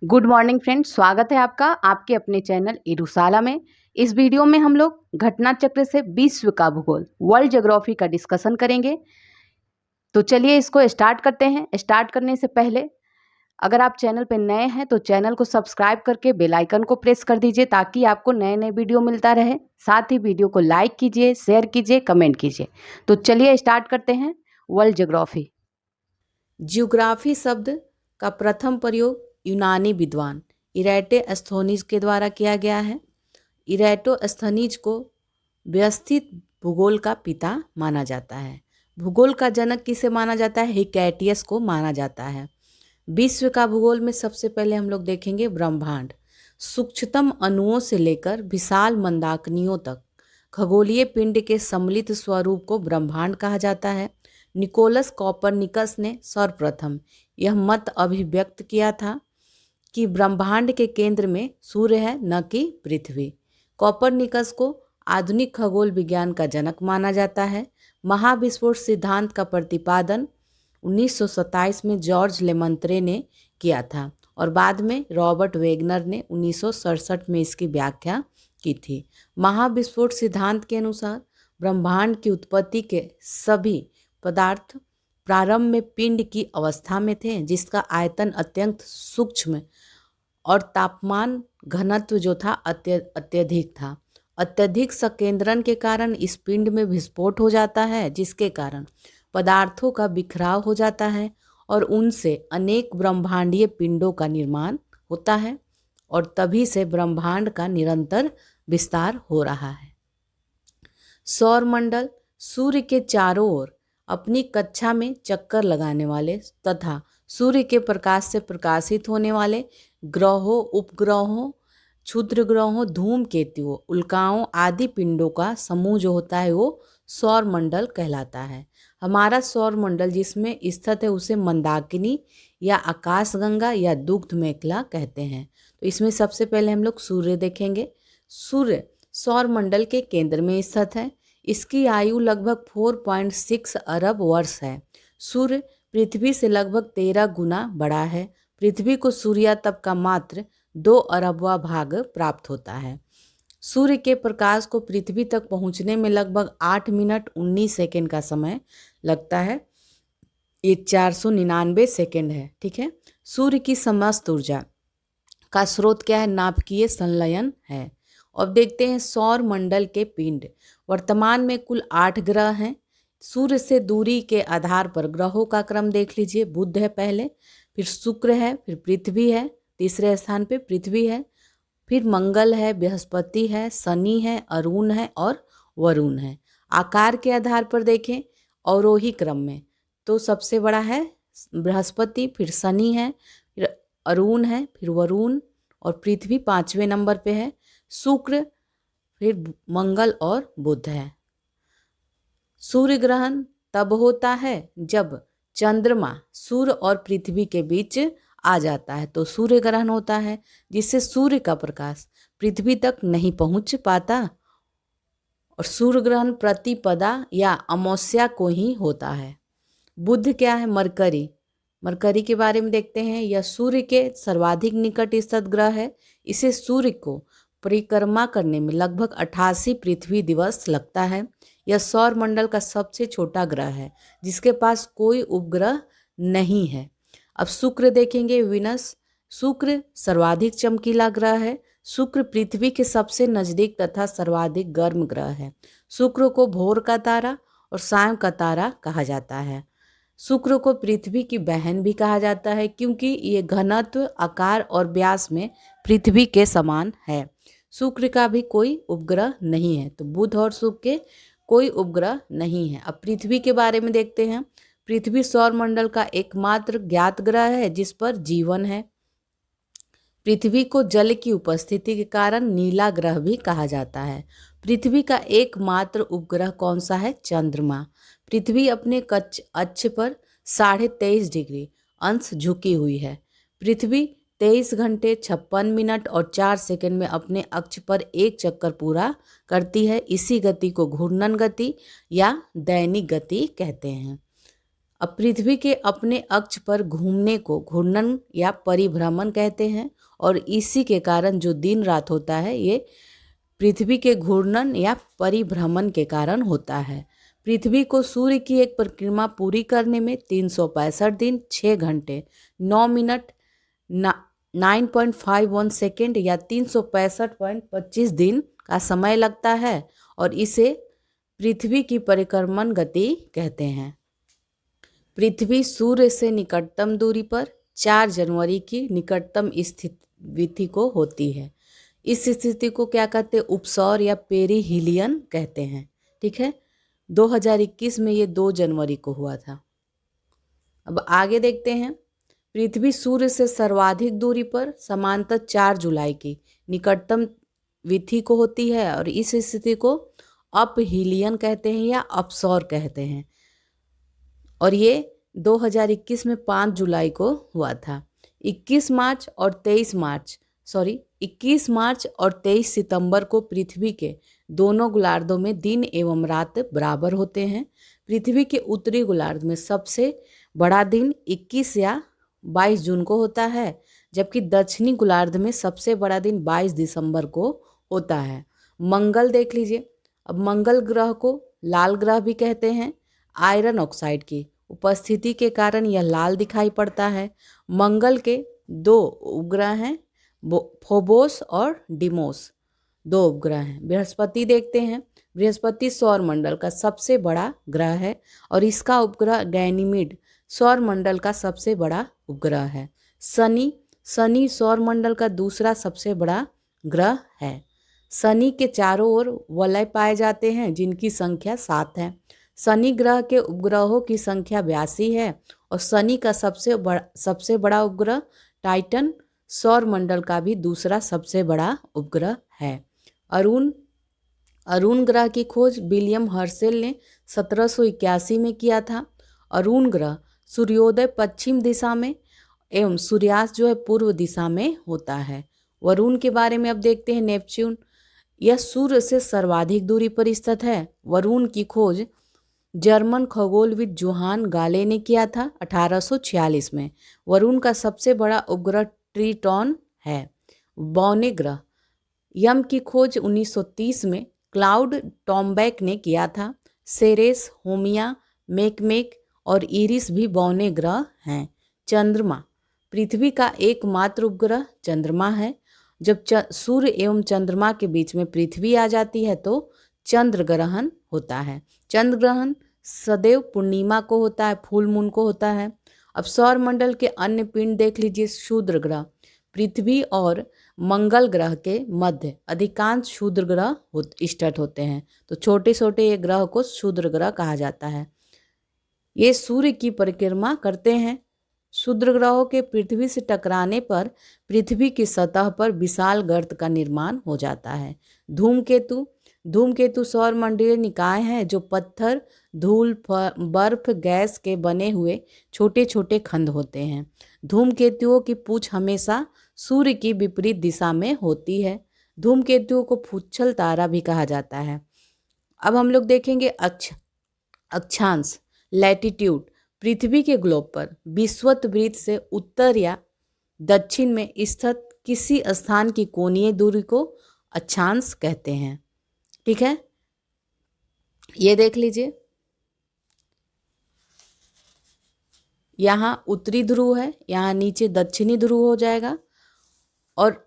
Good morning friends, स्वागत है आपका आपके अपने चैनल इरुसाला में। इस वीडियो में हम लोग घटना चक्र से विश्व का भूगोल वर्ल्ड ज्योग्राफी का डिस्कशन करेंगे। तो चलिए इसको स्टार्ट करते हैं। स्टार्ट करने से पहले अगर आप चैनल पर नए हैं तो चैनल को सब्सक्राइब करके बेल आइकन को प्रेस कर दीजिए ताकि आपको नए नए वीडियो मिलता रहे। साथ ही वीडियो को लाइक कीजिए, शेयर कीजिए, कमेंट कीजिए। तो चलिए स्टार्ट करते हैं। World geography. ज्योग्राफी शब्द का प्रथम प्रयोग यूनानी विद्वान इरेटोस्थनीज के द्वारा किया गया है। इरेटोस्थनीज को व्यवस्थित भूगोल का पिता माना जाता है। भूगोल का जनक किसे माना जाता है? हिकैटियस को माना जाता है। विश्व का भूगोल में सबसे पहले हम लोग देखेंगे ब्रह्मांड। सूक्ष्मतम अणुओं से लेकर विशाल मंदाकिनियों तक खगोलीय पिंड के सम्मिलित स्वरूप को ब्रह्मांड कहा जाता है। निकोलस कॉपरनिकस ने सर्वप्रथम यह मत अभिव्यक्त किया था कि ब्रह्मांड के केंद्र में सूर्य है, न कि पृथ्वी। कॉपरनिकस को आधुनिक खगोल विज्ञान का जनक माना जाता है। महाविस्फोट सिद्धांत का प्रतिपादन 1927 में जॉर्ज लेमंत्रे ने किया था और बाद में रॉबर्ट वेगनर ने 1967 में इसकी व्याख्या की थी। महाविस्फोट सिद्धांत के अनुसार ब्रह्मांड की उत्पत्ति के सभी पदार्थ प्रारंभ में पिंड की अवस्था में थे, जिसका आयतन अत्यंत सूक्ष्म और तापमान घनत्व जो था अत्यधिक था। अत्यधिक संकेंद्रण के कारण इस पिंड में विस्फोट हो जाता है, जिसके कारण पदार्थों का बिखराव हो जाता है और उनसे अनेक ब्रह्मांडीय पिंडों का निर्माण होता है और तभी से ब्रह्मांड का निरंतर विस्तार हो रहा है। सौरमंडल सूर्य के चारों ओर अपनी कक्षा में चक्कर लगाने वाले तथा सूर्य के प्रकाश से प्रकाशित होने वाले ग्रहों, उपग्रहों, क्षुद्र ग्रहों, धूमकेतुओं, उल्काओं आदि पिंडों का समूह जो होता है वो सौरमंडल कहलाता है। हमारा सौरमंडल जिसमें स्थित है उसे मंदाकिनी या आकाशगंगा या दुग्ध मेखला कहते हैं। तो इसमें सबसे पहले हम लोग सूर्य देखेंगे। सूर्य सौरमंडल के केंद्र में स्थित है। इसकी आयु लगभग 4.6 अरब वर्ष है। सूर्य पृथ्वी से लगभग 13 गुना बड़ा है। पृथ्वी को सूर्यातप का मात्र 2 अरबवां भाग प्राप्त होता है। सूर्य के प्रकाश को पृथ्वी तक पहुंचने में लगभग 8 मिनट 19 सेकेंड का समय लगता है। ये 499 सेकेंड है। ठीक है। सूर्य की समस्त ऊर्जा का स्रोत क्या है? नाभिकीय संलयन है। अब देखते हैं सौर मंडल के पिंड। वर्तमान में कुल 8 ग्रह हैं। सूर्य से दूरी के आधार पर ग्रहों का क्रम देख लीजिए। बुध है पहले, फिर शुक्र है, फिर पृथ्वी है, तीसरे स्थान पे पृथ्वी है, फिर मंगल है, बृहस्पति है, शनि है, अरुण है और वरुण है। आकार के आधार पर देखें अवरोही क्रम में तो सबसे बड़ा है बृहस्पति, फिर शनि है, फिर अरुण है, फिर वरुण और पृथ्वी 5वें नंबर पे है। शुक्र, फिर मंगल और बुध है। सूर्य ग्रहण तब होता है जब चंद्रमा सूर्य और पृथ्वी के बीच आ जाता है तो सूर्य ग्रहण होता है, जिससे सूर्य का प्रकाश पृथ्वी तक नहीं पहुंच पाता और सूर्य ग्रहण प्रतिपदा या अमावस्या को ही होता है। बुध क्या है? मरकरी। मरकरी के बारे में देखते हैं। यह सूर्य के सर्वाधिक निकट स्थित ग्रह है। इसे सूर्य को परिक्रमा करने में लगभग 88 पृथ्वी दिवस लगता है। यह सौरमंडल का सबसे छोटा ग्रह है जिसके पास कोई उपग्रह नहीं है। अब शुक्र देखेंगे। विनस। शुक्र सर्वाधिक चमकीला ग्रह है। शुक्र पृथ्वी के सबसे नजदीक तथा सर्वाधिक गर्म ग्रह है। शुक्र को भोर का तारा और सायं का तारा कहा जाता है। शुक्र को पृथ्वी की बहन भी कहा जाता है क्योंकि ये घनत्व, आकार और व्यास में पृथ्वी के समान है। शुक्र का भी कोई उपग्रह नहीं है। तो बुध और शुक्र के कोई उपग्रह नहीं है। अब पृथ्वी के बारे में देखते हैं। पृथ्वी सौरमंडल का एकमात्र ज्ञात ग्रह है जिस पर जीवन है। पृथ्वी को जल की उपस्थिति के कारण नीला ग्रह भी कहा जाता है। पृथ्वी का एकमात्र उपग्रह कौन सा है? चंद्रमा। पृथ्वी अपने अक्ष पर 23.5 डिग्री अंश झुकी हुई है। पृथ्वी 23 घंटे 56 मिनट और 4 सेकंड में अपने अक्ष पर एक चक्कर पूरा करती है। इसी गति को घूर्णन गति या दैनिक गति कहते हैं। अब पृथ्वी के अपने अक्ष पर घूमने को घूर्णन या परिभ्रमण कहते हैं, और इसी के कारण जो दिन रात होता है ये पृथ्वी के घूर्णन या परिभ्रमण के कारण होता है। पृथ्वी को सूर्य की एक परिक्रमा पूरी करने में 365 दिन 6 घंटे 9 मिनट 9.51 सेकेंड या 365.25 दिन का समय लगता है, और इसे पृथ्वी की परिक्रमण गति कहते हैं। पृथ्वी सूर्य से निकटतम दूरी पर 4 जनवरी की निकटतम स्थिति को होती है। इस स्थिति को क्या कहते हैं? उपसौर या पेरिहिलियन कहते हैं। ठीक है, 2021 में ये 2 जनवरी को हुआ था। अब आगे देखते हैं। पृथ्वी सूर्य से सर्वाधिक दूरी पर समांतर 4 जुलाई की निकटतम विधि को होती है, और इस स्थिति को अपहिलियन कहते हैं या अपसौर कहते हैं, और ये 2021 में 5 जुलाई को हुआ था। 21 मार्च और 23 सितंबर को पृथ्वी के दोनों गोलार्धों में दिन एवं रात बराबर होते हैं। पृथ्वी के उत्तरी गोलार्ध में सबसे बड़ा दिन 21 या 22 जून को होता है, जबकि दक्षिणी गोलार्ध में सबसे बड़ा दिन 22 दिसंबर को होता है। मंगल देख लीजिए। अब मंगल ग्रह को लाल ग्रह भी कहते हैं। आयरन ऑक्साइड की उपस्थिति के कारण यह लाल दिखाई पड़ता है। मंगल के 2 उपग्रह हैं, फोबोस और डिमोस, 2 उपग्रह हैं। बृहस्पति देखते हैं। बृहस्पति सौर मंडल का सबसे बड़ा ग्रह है, और इसका उपग्रह गैनीमीड सौर मंडल का सबसे बड़ा उपग्रह है। शनि सौर मंडल का दूसरा सबसे बड़ा ग्रह है। शनि के चारों ओर वलय पाए जाते हैं, जिनकी संख्या 7 है। शनि ग्रह के उपग्रहों की संख्या 82 है, और शनि का सबसे बड़ा उपग्रह टाइटन सौर मंडल का भी दूसरा सबसे बड़ा उपग्रह है। अरुण ग्रह की खोज विलियम हर्शेल ने 1781 में किया था। अरुण ग्रह सूर्योदय पश्चिम दिशा में एवं सूर्यास्त जो है पूर्व दिशा में होता है। वरुण के बारे में अब देखते हैं। नेपच्यून, यह सूर्य से सर्वाधिक दूरी पर स्थित है। वरुण की खोज जर्मन खगोलविद जोहान गाले ने किया था 1846 में। वरुण का सबसे बड़ा उपग्रह ट्रिटॉन है। बौने ग्रह, यम की खोज 1930 में क्लाउड टॉम्बैक ने किया था। सेरेस, होमिया, मेकमेक और इरिस भी बौने ग्रह हैं। चंद्रमा, पृथ्वी का एकमात्र उपग्रह चंद्रमा है। जब सूर्य एवं चंद्रमा के बीच में पृथ्वी आ जाती है तो चंद्र ग्रहण होता है। चंद्र ग्रहण सदैव पूर्णिमा को होता है, फुल मून को होता है। अब सौर मंडल के अन्य पिंड देख लीजिए। क्षुद्र ग्रह, पृथ्वी और मंगल ग्रह के मध्य अधिकांश क्षुद्र ग्रह स्थित होते हैं, तो छोटे छोटे ये ग्रह को क्षुद्र ग्रह कहा जाता है। ये सूर्य की परिक्रमा करते हैं। क्षुद्र ग्रहों के पृथ्वी से टकराने पर पृथ्वी की सतह पर विशाल गर्त का निर्माण हो जाता है। धूमकेतु सौरमंडलीय निकाय हैं जो पत्थर, धूल, बर्फ, गैस के बने हुए छोटे छोटे खंड होते हैं। धूमकेतुओं की पूंछ हमेशा सूर्य की विपरीत दिशा में होती है। धूमकेतुओं को फुच्छल तारा भी कहा जाता है। अब हम लोग देखेंगे अक्षांश, लैटिट्यूड। पृथ्वी के ग्लोब पर विषुवत से उत्तर या दक्षिण में स्थित किसी स्थान की कोणीय दूरी को अक्षांश कहते हैं। ठीक है, ये देख लीजिए। यहाँ उत्तरी ध्रुव है, यहाँ नीचे दक्षिणी ध्रुव हो जाएगा, और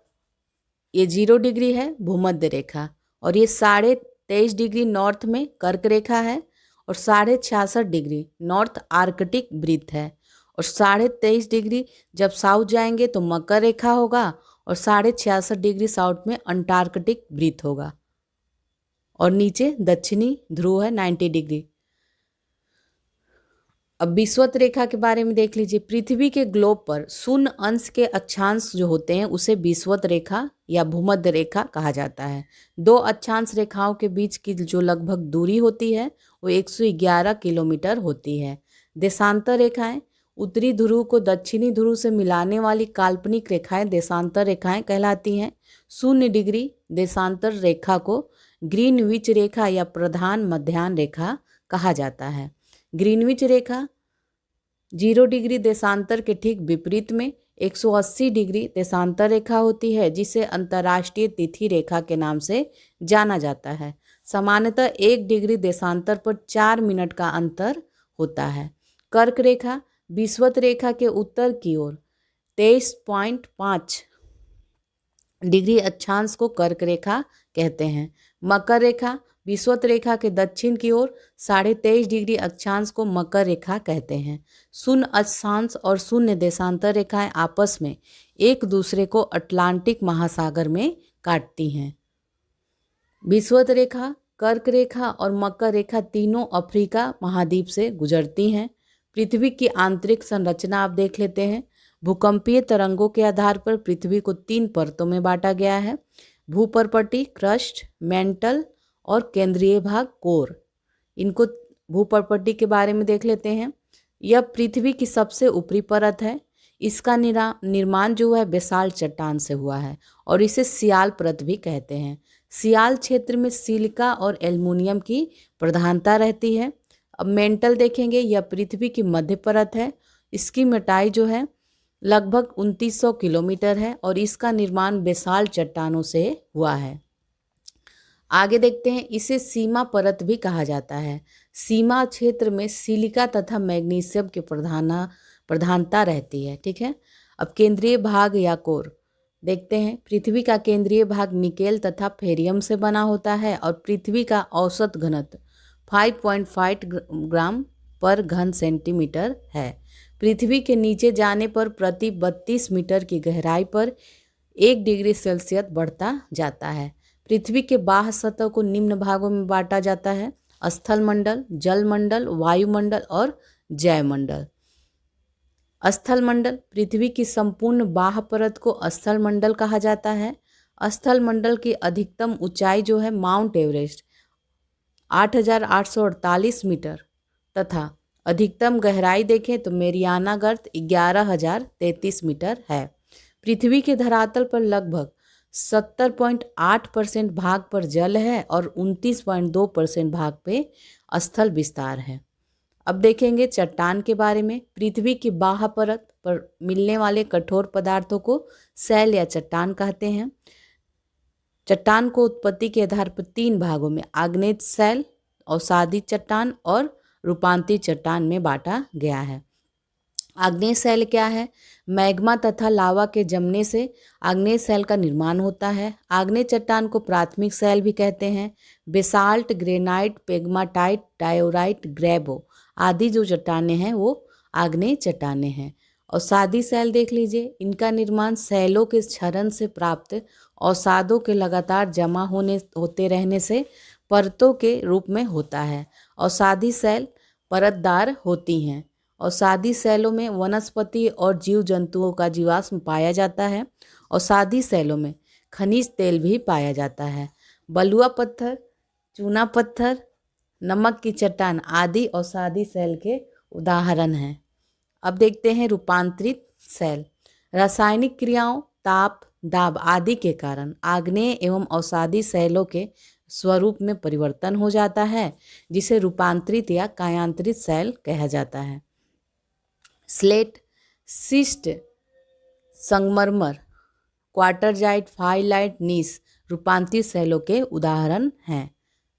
ये 0 डिग्री है भूमध्य रेखा, और ये 23.5 डिग्री नॉर्थ में कर्क रेखा है, और 66.5 डिग्री नॉर्थ आर्कटिक वृत्त है, और 23.5 डिग्री जब साउथ जाएंगे तो मकर रेखा होगा, और 66.5 डिग्री साउथ में अंटार्कटिक वृत्त होगा, और नीचे दक्षिणी ध्रुव है 90 डिग्री। अब विषुवत रेखा के बारे में देख लीजिए। पृथ्वी के ग्लोब पर शून्य अंश के अक्षांश जो होते हैं उसे विषुवत रेखा या भूमध्य रेखा कहा जाता है। 2 अक्षांश रेखाओं के बीच की जो लगभग दूरी होती है वो 111 किलोमीटर होती है। देशांतर रेखाएं, उत्तरी ध्रुव को दक्षिणी ध्रुव से मिलाने वाली काल्पनिक रेखाएं देशांतर रेखाएं कहलाती हैं। 0 डिग्री देशांतर रेखा को ग्रीनविच रेखा या प्रधान मध्याह्न रेखा कहा जाता है। ग्रीनविच रेखा 0 डिग्री देशांतर के ठीक विपरीत में 180 डिग्री देशांतर रेखा होती है, जिसे अंतर्राष्ट्रीय तिथि रेखा के नाम से जाना जाता है। सामान्यतः 1 डिग्री देशांतर पर 4 मिनट का अंतर होता है। कर्क रेखा विषुवत रेखा के उत्तर की ओर 23.5 डिग्री अक्षांश को कर्क रेखा कहते हैं। मकर रेखा विषुवत रेखा के दक्षिण की ओर 23.5 डिग्री अक्षांश को मकर रेखा कहते हैं। शून्य अक्षांश और शून्य देशांतर रेखाएं आपस में एक दूसरे को अटलांटिक महासागर में काटती हैं। विषुवत रेखा, कर्क रेखा और मकर रेखा तीनों अफ्रीका महाद्वीप से गुजरती हैं। पृथ्वी की आंतरिक संरचना आप देख लेते हैं। भूकंपीय तरंगों के आधार पर पृथ्वी को 3 परतों में बांटा गया है: भूपर्पटी, क्रस्ट, मेंटल और केंद्रीय भाग, कोर। इनको भूपर्पटी के बारे में देख लेते हैं। यह पृथ्वी की सबसे ऊपरी परत है। इसका निर्माण जो है बेसाल्ट चट्टान से हुआ है और इसे सियाल परत भी कहते हैं। सियाल क्षेत्र में सिलिका और एल्युमिनियम की प्रधानता रहती है। अब मेंटल देखेंगे, यह पृथ्वी की मध्य परत है। इसकी मोटाई जो है लगभग 2900 किलोमीटर है और इसका निर्माण बेसाल्ट चट्टानों से हुआ है। आगे देखते हैं, इसे सीमा परत भी कहा जाता है। सीमा क्षेत्र में सिलिका तथा मैग्नीशियम की प्रधानता रहती है। ठीक है। अब केंद्रीय भाग या कोर देखते हैं। पृथ्वी का केंद्रीय भाग निकेल तथा फेरियम से बना होता है और पृथ्वी का औसत घनत्व 5.5 ग्राम पर घन सेंटीमीटर है। पृथ्वी के नीचे जाने पर प्रति 32 मीटर की गहराई पर 1 डिग्री सेल्सियस बढ़ता जाता है। पृथ्वी के बाह्य सतह को निम्न भागों में बांटा जाता है: स्थल मंडल, जल मंडल, वायुमंडल और जैवमंडल। स्थल मंडल पृथ्वी की संपूर्ण बाह्य परत को स्थल मंडल कहा जाता है। स्थल मंडल की अधिकतम ऊंचाई जो है माउंट एवरेस्ट 8,848 मीटर तथा अधिकतम गहराई देखें तो मेरियाना गर्त 11,033 मीटर है। पृथ्वी के धरातल पर लगभग 70.8% भाग पर जल है और 29.2% भाग पे स्थल विस्तार है। अब देखेंगे चट्टान के बारे में। पृथ्वी की बाह्य परत पर मिलने वाले कठोर पदार्थों को शैल या चट्टान कहते हैं। चट्टान को उत्पत्ति के आधार पर 3 भागों में आग्नेय शैल, अवसादी चट्टान और रूपांतरित चट्टान में बांटा गया है। आग्नेय शैल क्या है? मैग्मा तथा लावा के जमने से आग्नेय शैल का निर्माण होता है। आग्नेय चट्टान को प्राथमिक शैल भी कहते हैं। बेसाल्ट, ग्रेनाइट, पेग्माटाइट, डायोराइट, ग्रेबो आदि जो चट्टानें हैं वो आग्नेय चट्टानें हैं। और सादी शैल देख लीजिए, इनका निर्माण शैलों के क्षरण से प्राप्त अवसादों के लगातार जमा होते रहने से परतों के रूप में होता है। अवसादी शैल परतदार होती हैं। अवसादी शैलों में वनस्पति और जीव जंतुओं का जीवाश्म पाया जाता है। अवसादी शैलों में खनिज तेल भी पाया जाता है। बलुआ पत्थर, चूना पत्थर, नमक की चट्टान आदि अवसादी शैल के उदाहरण हैं। अब देखते हैं रूपांतरित शैल। रासायनिक क्रियाओं, ताप, दाब आदि के कारण आग्नेय एवं अवसादी शैलों के स्वरूप में परिवर्तन हो जाता है, जिसे रूपांतरित या कायांतरित शैल कहा जाता है। स्लेट, शिस्ट, संगमरमर, क्वार्टरजाइट, फाइलाइट, नीस रूपांतरित शैलों के उदाहरण हैं।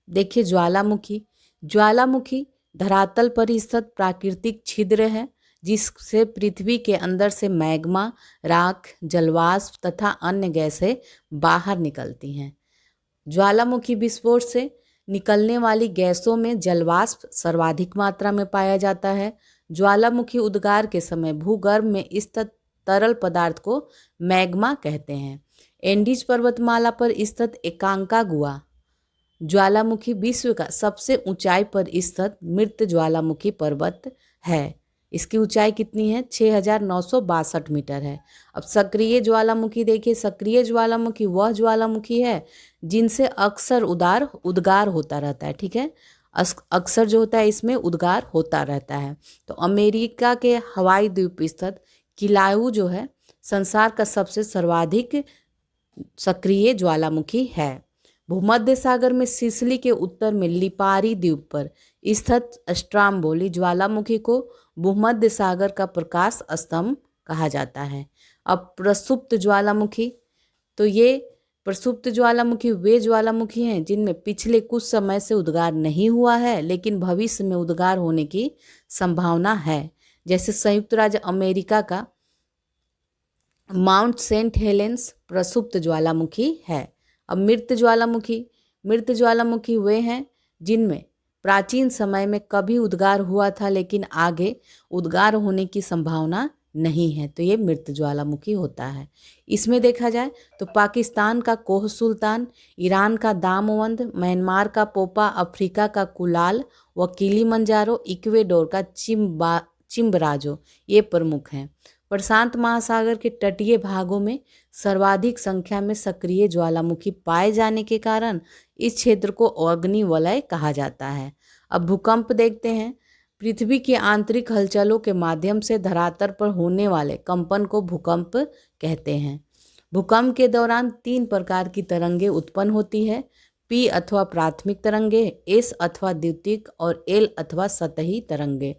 देखिए ज्वालामुखी। ज्वालामुखी धरातल पर स्थित प्राकृतिक छिद्र है जिससे पृथ्वी के अंदर से मैग्मा, राख, जलवाष्प तथा अन्य गैसें बाहर निकलती हैं। ज्वालामुखी विस्फोट से निकलने वाली गैसों में जलवाष्प सर्वाधिक मात्रा में पाया जाता है। ज्वालामुखी उद्गार के समय भूगर्भ में स्थित तरल पदार्थ को मैग्मा कहते हैं। एंडीज पर्वतमाला पर स्थित एकांकागुआ ज्वालामुखी विश्व का सबसे ऊंचाई पर स्थित मृत ज्वालामुखी पर्वत है। इसकी ऊंचाई कितनी है? 6,962 मीटर है। अब सक्रिय ज्वालामुखी देखिए। सक्रिय ज्वालामुखी वह ज्वालामुखी है जिनसे अक्सर उद्गार होता रहता है। ठीक है, अक्सर जो होता है इसमें उद्गार होता रहता है। तो अमेरिका के हवाई द्वीप स्थित किलाउ जो है संसार का सबसे सर्वाधिक सक्रिय ज्वालामुखी है। भूमध्य सागर में सिसिली के उत्तर में लिपारी द्वीप पर स्थित स्ट्राम्बोली ज्वालामुखी को भूमध्य सागर का प्रकाश स्तंभ कहा जाता है। अब प्रसुप्त ज्वालामुखी, तो ये प्रसुप्त ज्वालामुखी वे ज्वालामुखी हैं जिनमें पिछले कुछ समय से उद्गार नहीं हुआ है लेकिन भविष्य में उद्गार होने की संभावना है। जैसे संयुक्त राज्य अमेरिका का माउंट सेंट हेलेंस प्रसुप्त ज्वालामुखी है। अब मृत ज्वालामुखी वे हैं जिनमें प्राचीन समय में कभी उद्गार हुआ था लेकिन आगे उद्गार होने की संभावना नहीं है, तो ये मृत ज्वालामुखी होता है। इसमें देखा जाए तो पाकिस्तान का कोह सुल्तान, ईरान का दामवंद, म्यांमार का पोपा, अफ्रीका का कुलाल व किलिमंजारो, इक्वेडोर का चिम्बराजो ये प्रमुख हैं। प्रशांत महासागर के तटीय भागों में सर्वाधिक संख्या में सक्रिय ज्वालामुखी पाए जाने के कारण इस क्षेत्र को अग्नि वलय कहा जाता है। अब भूकंप देखते हैं। पृथ्वी की आंतरिक हलचलों के माध्यम से धरातल पर होने वाले कंपन को भूकंप कहते हैं। भूकंप के दौरान 3 प्रकार की तरंगें उत्पन्न होती है। पी अथवा प्राथमिक तरंगे, एस अथवा द्वितीयक और एल अथवा सतही तरंगे।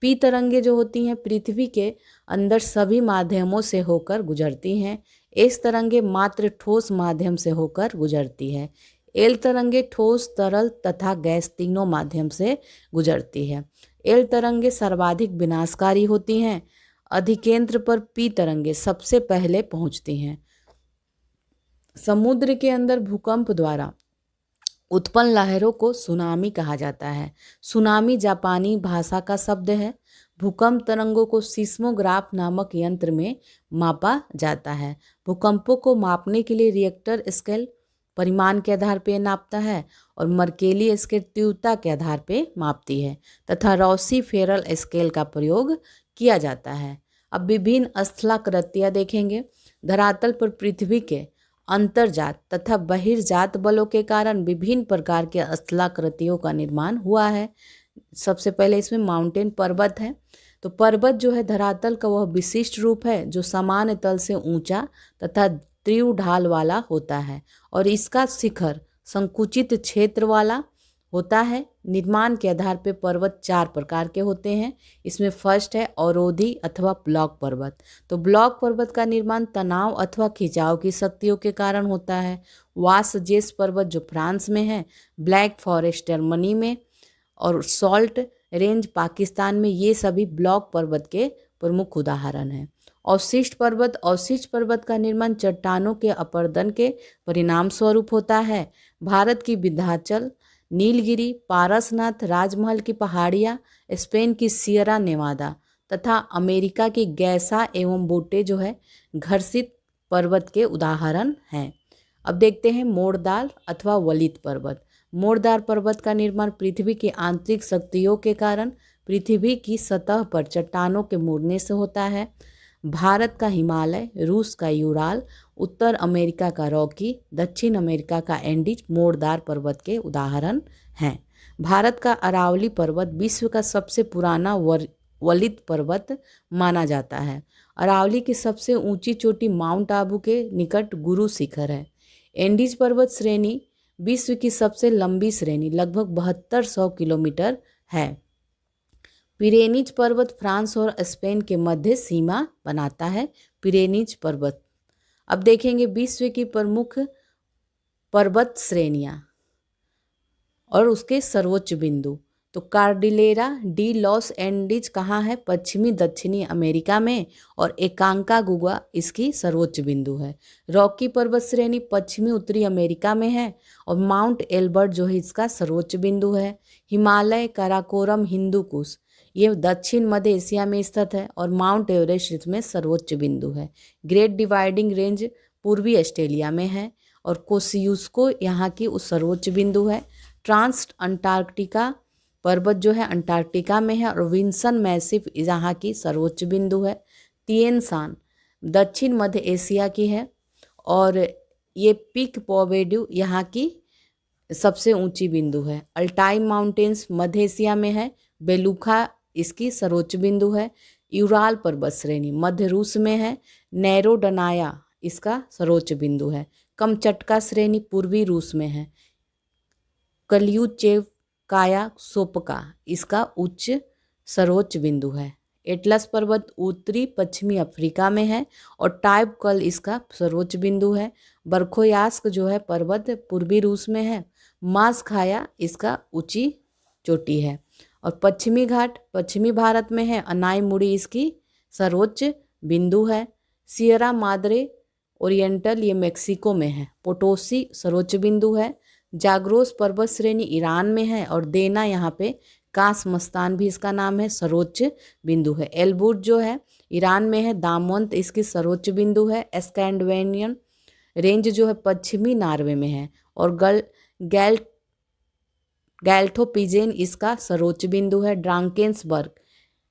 पी तरंगे जो होती हैं पृथ्वी के अंदर सभी माध्यमों से होकर गुजरती हैं। एस तरंगे मात्र ठोस माध्यम से होकर गुजरती है। एल तरंगे ठोस, तरल तथा गैस तीनों माध्यम से गुजरती है। एल तरंगे सर्वाधिक विनाशकारी होती हैं। अधिकेंद्र पर पी तरंगे सबसे पहले पहुंचती हैं। समुद्र के अंदर भूकंप द्वारा उत्पन्न लहरों को सुनामी कहा जाता है। सुनामी जापानी भाषा का शब्द है। भूकंप तरंगों को सिस्मोग्राफ नामक यंत्र में मापा जाता है। भूकंपों को मापने के लिए रिएक्टर स्केल परिमाण के आधार पर नापता है और मर्केली स्केल तीव्रता के आधार पर मापती है तथा रॉसी फेरल स्केल का प्रयोग किया जाता है। अब विभिन्न स्थलाकृतियाँ देखेंगे। धरातल पर पृथ्वी के अंतर्जात तथा बहिर्जात बलों के कारण विभिन्न प्रकार के स्थलाकृतियों का निर्माण हुआ है। सबसे पहले इसमें माउंटेन पर्वत है। तो पर्वत जो है धरातल का वह विशिष्ट रूप है जो सामान्य तल से ऊंचा तथा तीव्र ढाल वाला होता है और इसका शिखर संकुचित क्षेत्र वाला होता है। निर्माण के आधार पर पर्वत 4 प्रकार के होते हैं। इसमें फर्स्ट है अवरोधी अथवा ब्लॉक पर्वत। तो ब्लॉक पर्वत का निर्माण तनाव अथवा खिंचाव की शक्तियों के कारण होता है। वासजेस पर्वत जो फ्रांस में है, ब्लैक फॉरेस्ट जर्मनी में और सॉल्ट रेंज पाकिस्तान में, ये सभी ब्लॉक पर्वत के प्रमुख उदाहरण हैं। अवशिष्ट पर्वत का निर्माण चट्टानों के अपर्दन के परिणाम स्वरूप होता है। भारत की विंध्याचल, नीलगिरी, पारसनाथ, राजमहल की पहाड़ियाँ, स्पेन की सियरा नेवादा तथा अमेरिका की गैसा एवं बूटे जो है घर्षित पर्वत के उदाहरण हैं। अब देखते हैं मोड़दार अथवा वलित पर्वत। मोड़दार पर्वत का निर्माण पृथ्वी की आंतरिक शक्तियों के कारण पृथ्वी की सतह पर चट्टानों के मुड़ने से होता है। भारत का हिमालय, रूस का यूराल, उत्तर अमेरिका का रॉकी, दक्षिण अमेरिका का एंडीज मोड़दार पर्वत के उदाहरण हैं। भारत का अरावली पर्वत विश्व का सबसे पुराना वलित पर्वत माना जाता है। अरावली की सबसे ऊंची चोटी माउंट आबू के निकट गुरु शिखर है। एंडीज पर्वत श्रेणी विश्व की सबसे लंबी श्रेणी लगभग 7200 किलोमीटर है। पिरेनीज पर्वत फ्रांस और स्पेन के मध्य सीमा बनाता है। पिरेनीज पर्वत। अब देखेंगे विश्व की प्रमुख पर्वत श्रेणियाँ और उसके सर्वोच्च बिंदु। तो कार्डिलेरा डी लॉस एंडीज कहाँ है? पश्चिमी दक्षिणी अमेरिका में और एकांकागुआ इसकी सर्वोच्च बिंदु है। रॉकी पर्वत श्रेणी पश्चिमी उत्तरी अमेरिका में है और माउंट एल्बर्ट जो है इसका सर्वोच्च बिंदु है। हिमालय, काराकोरम, हिंदू कुश ये दक्षिण मध्य एशिया में स्थित है और माउंट एवरेस्ट इसमें सर्वोच्च बिंदु है। ग्रेट डिवाइडिंग रेंज पूर्वी ऑस्ट्रेलिया में है और कोसियुस्को यहाँ की उस सर्वोच्च बिंदु है। ट्रांस अंटार्कटिका पर्वत जो है अंटार्कटिका में है और विंसन मैसिव यहाँ की सर्वोच्च बिंदु है। तिएन शान दक्षिण मध्य एशिया की है और ये पीक पोवेड्यू यहाँ की सबसे ऊंची बिंदु है। अल्टाई माउंटेन्स मध्य एशिया में है। बेलुखा इसकी सर्वोच्च बिंदु है। यूराल पर्वत श्रेणी मध्य रूस में है। नैरोडनाया इसका सर्वोच्च बिंदु है। कमचटका श्रेणी पूर्वी रूस में है। कलियुचेव काया सोपका इसका उच्च सर्वोच्च बिंदु है। एटलस पर्वत उत्तरी पश्चिमी अफ्रीका में है और टाइपकल इसका सर्वोच्च बिंदु है। बर्खोयास्क जो है पर्वत पूर्वी रूस में है। मास्खाया इसका ऊंची चोटी है। और पश्चिमी घाट पश्चिमी भारत में है। अनाईमुड़ी इसकी सर्वोच्च बिंदु है। सियरा माद्रे ओरिएंटल ये मेक्सिको में है। पोटोसी सर्वोच्च बिंदु है। जाग्रोस पर्वत श्रेणी ईरान में है और देना यहाँ पे कास मस्तान भी इसका नाम है, सर्वोच्च बिंदु है। एलबुर्ज जो है ईरान में है। दामवंत इसकी सर्वोच्च बिंदु है। स्कैंडिनेवियन रेंज जो है पश्चिमी नॉर्वे में है और गैल गैल्थोपिजेन इसका सर्वोच्च बिंदु है। ड्रांकेंसबर्ग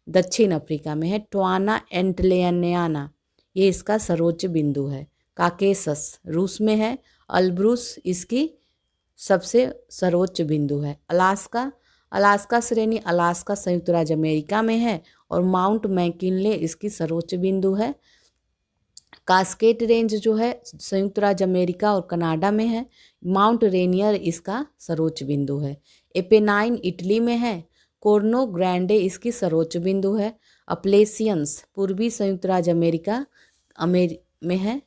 दक्षिण अफ्रीका में है। ट्वाना एंटलेयाना ये इसका सर्वोच्च बिंदु है। काकेसस रूस में है। अल्ब्रुस इसकी सबसे सर्वोच्च बिंदु है। अलास्का श्रेणी अलास्का संयुक्त राज्य अमेरिका में है और माउंट मैकिनले इसकी सर्वोच्च बिंदु है। कास्केड रेंज जो है संयुक्त राज्य अमेरिका और कनाडा में है। माउंट रेनियर इसका सर्वोच्च बिंदु है। एपेनाइन इटली में है। कोर्नो ग्रैंडे इसकी सर्वोच्च बिंदु है। अप्लेसियंस पूर्वी संयुक्त राज्य अमेरिका में है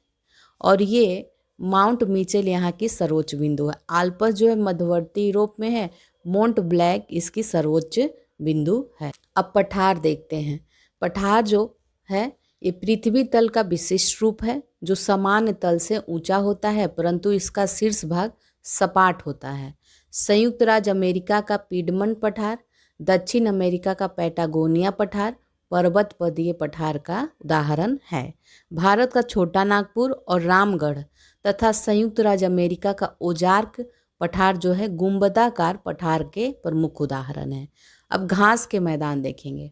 और ये माउंट मीचेल यहाँ की सर्वोच्च बिंदु है। आल्पस जो है मध्यवर्ती यूरोप में है। मोंट ब्लैंक इसकी सर्वोच्च बिंदु है। अब पठार देखते हैं। पठार जो है ये पृथ्वी तल का विशिष्ट रूप है जो सामान्य तल से ऊंचा होता है परंतु इसका शीर्ष भाग सपाट होता है। संयुक्त राज्य अमेरिका का पीडमंट पठार, दक्षिण अमेरिका का पैटागोनिया पठार पर्वत पदीय पठार का उदाहरण है। भारत का छोटा नागपुर और रामगढ़ तथा संयुक्त राज्य अमेरिका का ओजार्क पठार जो है गुंबदाकार पठार के प्रमुख उदाहरण है। अब घास के मैदान देखेंगे।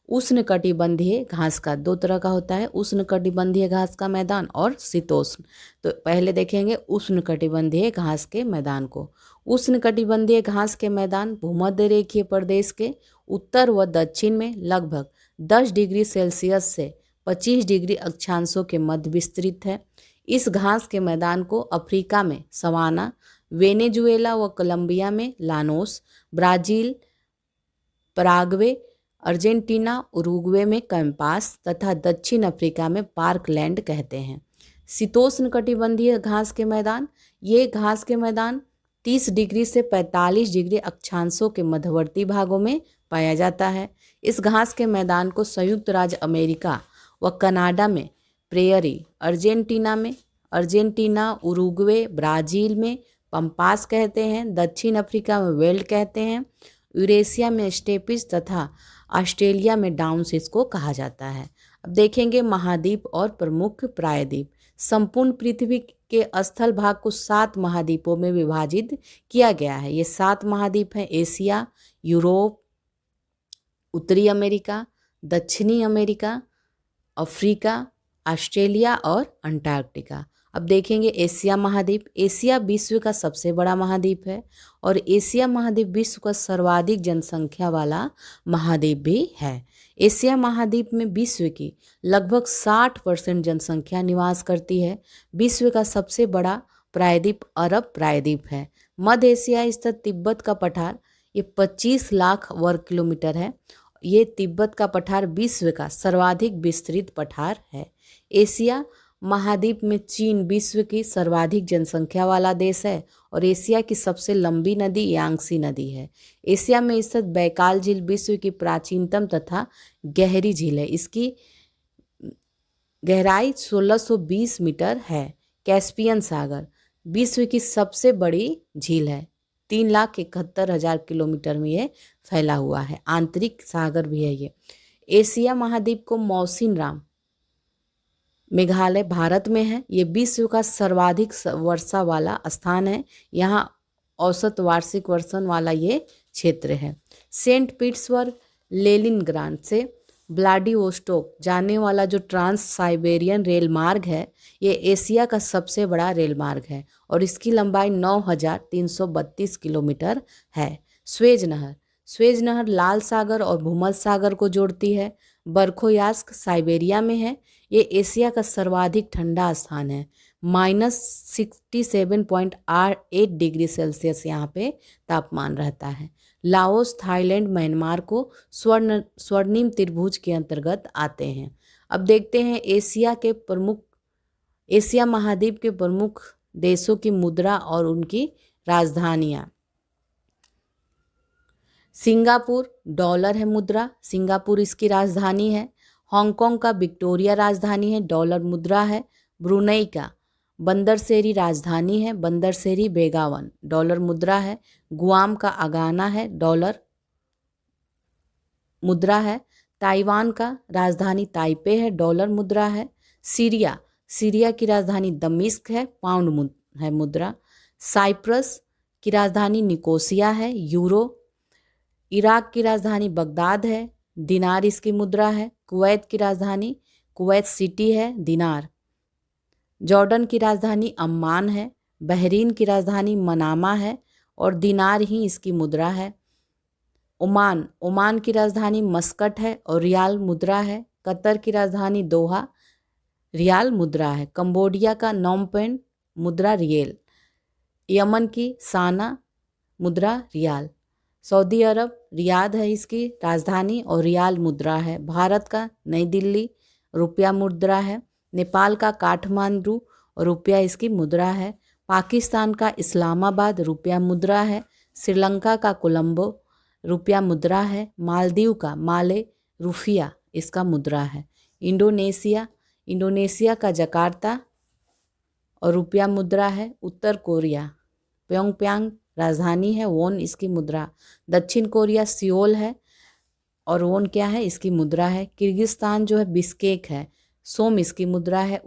उष्णकटिबंधीय घास का दो तरह का होता है, उष्णकटिबंधीय घास का मैदान और शीतोष्ण। तो पहले देखेंगे उष्णकटिबंधीय घास के मैदान को। उष्णकटिबंधीय घास के मैदान भूमध्य रेखीय प्रदेश के उत्तर व दक्षिण में लगभग 10 डिग्री सेल्सियस से 25 डिग्री अक्षांशों के मध्य विस्तृत है। इस घास के मैदान को अफ्रीका में सवाना, वेनेजुएला व कोलंबिया में Llanos, Brazil, Paraguay, Argentina, Uruguay में कैंपास तथा दक्षिण अफ्रीका में पार्कलैंड कहते हैं। शीतोष्ण कटिबंधीय घास के मैदान, ये घास के मैदान 30 डिग्री से 45 डिग्री अक्षांशों के मध्यवर्ती भागों में पाया जाता है। इस घास के मैदान को संयुक्त राज्य अमेरिका व कनाडा में प्रेयरी, अर्जेंटीना, उरुग्वे, ब्राज़ील में पंपास कहते हैं, दक्षिण अफ्रीका में वेल्ड कहते हैं, यूरेशिया में स्टेपिस तथा ऑस्ट्रेलिया में डाउन्स इसको कहा जाता है। अब देखेंगे महाद्वीप और प्रमुख प्रायद्वीप। संपूर्ण पृथ्वी के स्थल भाग को 7 महाद्वीपों में विभाजित किया गया है। ये 7 महाद्वीप हैं एशिया, यूरोप, उत्तरी अमेरिका, दक्षिणी अमेरिका, अफ्रीका, ऑस्ट्रेलिया और अंटार्कटिका। अब देखेंगे एशिया महाद्वीप। एशिया विश्व का सबसे बड़ा महाद्वीप है और एशिया महाद्वीप विश्व का सर्वाधिक जनसंख्या वाला महाद्वीप भी है। एशिया महाद्वीप में विश्व की लगभग 60% जनसंख्या निवास करती है। विश्व का सबसे बड़ा प्रायद्वीप अरब प्रायद्वीप है। मध्य एशिया स्थित तिब्बत का पठार ये 25 लाख वर्ग किलोमीटर है। ये तिब्बत का पठार विश्व का सर्वाधिक विस्तृत पठार है। एशिया महाद्वीप में चीन विश्व की सर्वाधिक जनसंख्या वाला देश है और एशिया की सबसे लंबी नदी यांगसी नदी है। एशिया में स्थित बैकाल झील विश्व की प्राचीनतम तथा गहरी झील है। इसकी गहराई 1620 मीटर है। कैस्पियन सागर विश्व की सबसे बड़ी झील है। 3,71,000 किलोमीटर में ये फैला हुआ है। आंतरिक सागर भी है ये। एशिया महाद्वीप को मौसिनराम मेघालय भारत में है। ये विश्व का सर्वाधिक वर्षा वाला स्थान है। यहाँ औसत वार्षिक वर्षण वाला ये क्षेत्र है। सेंट पीटर्सबर्ग लेनिनग्राड से व्लादिवोस्टोक जाने वाला जो ट्रांस साइबेरियन रेल मार्ग है ये एशिया का सबसे बड़ा रेल मार्ग है और इसकी लंबाई 9,332 किलोमीटर है। स्वेज नहर लाल सागर और भूमध्य सागर को जोड़ती है। बर्खोयास्क साइबेरिया में है। ये एशिया का सर्वाधिक ठंडा स्थान है। -67.8 डिग्री सेल्सियस यहाँ पे तापमान रहता है। लाओस, थाईलैंड, म्यांमार को स्वर्णिम त्रिभुज के अंतर्गत आते हैं। अब देखते हैं एशिया महाद्वीप के प्रमुख देशों की मुद्रा और उनकी राजधानियाँ। सिंगापुर डॉलर है मुद्रा, सिंगापुर इसकी राजधानी है। हांगकांग का विक्टोरिया राजधानी है, डॉलर मुद्रा है। ब्रुनई का बंदरसेरी राजधानी है, बंदरसेरी बेगावन, डॉलर मुद्रा है। गुआम का अगाना है, डॉलर मुद्रा है। ताइवान का राजधानी ताइपे है, डॉलर मुद्रा है। सीरिया की राजधानी दमिश्क है, पाउंड है मुद्रा। साइप्रस की राजधानी निकोसिया है, यूरो। इराक की राजधानी बगदाद है, दिनार इसकी मुद्रा है। कुवैत की राजधानी कुवैत सिटी है, दिनार। जॉर्डन की राजधानी अम्मान है। बहरीन की राजधानी मनामा है और दिनार ही इसकी मुद्रा है। ओमान की राजधानी मस्कट है और रियाल मुद्रा है। कतर की राजधानी दोहा, रियाल मुद्रा है। कंबोडिया का नॉम पेन, मुद्रा रियल। यमन की साना, मुद्रा रियाल। सऊदी अरब रियाद है इसकी राजधानी और रियाल मुद्रा है। भारत का नई दिल्ली, रुपया मुद्रा है। नेपाल का काठमांडू और रुपया इसकी मुद्रा है। पाकिस्तान का इस्लामाबाद रुपया मुद्रा है। श्रीलंका का कोलंबो रुपया मुद्रा है। मालदीव का माले रुफिया इसका मुद्रा है। इंडोनेशिया का जकार्ता और रुपया मुद्रा है। उत्तर कोरिया प्योंगयांग राजधानी है, वोन इसकी मुद्रा। दक्षिण कोरिया सियोल है और वोन क्या है, इसकी मुद्रा है। किर्गिस्तान जो है बिस्केक है, सोम इसकी मुद्रा है।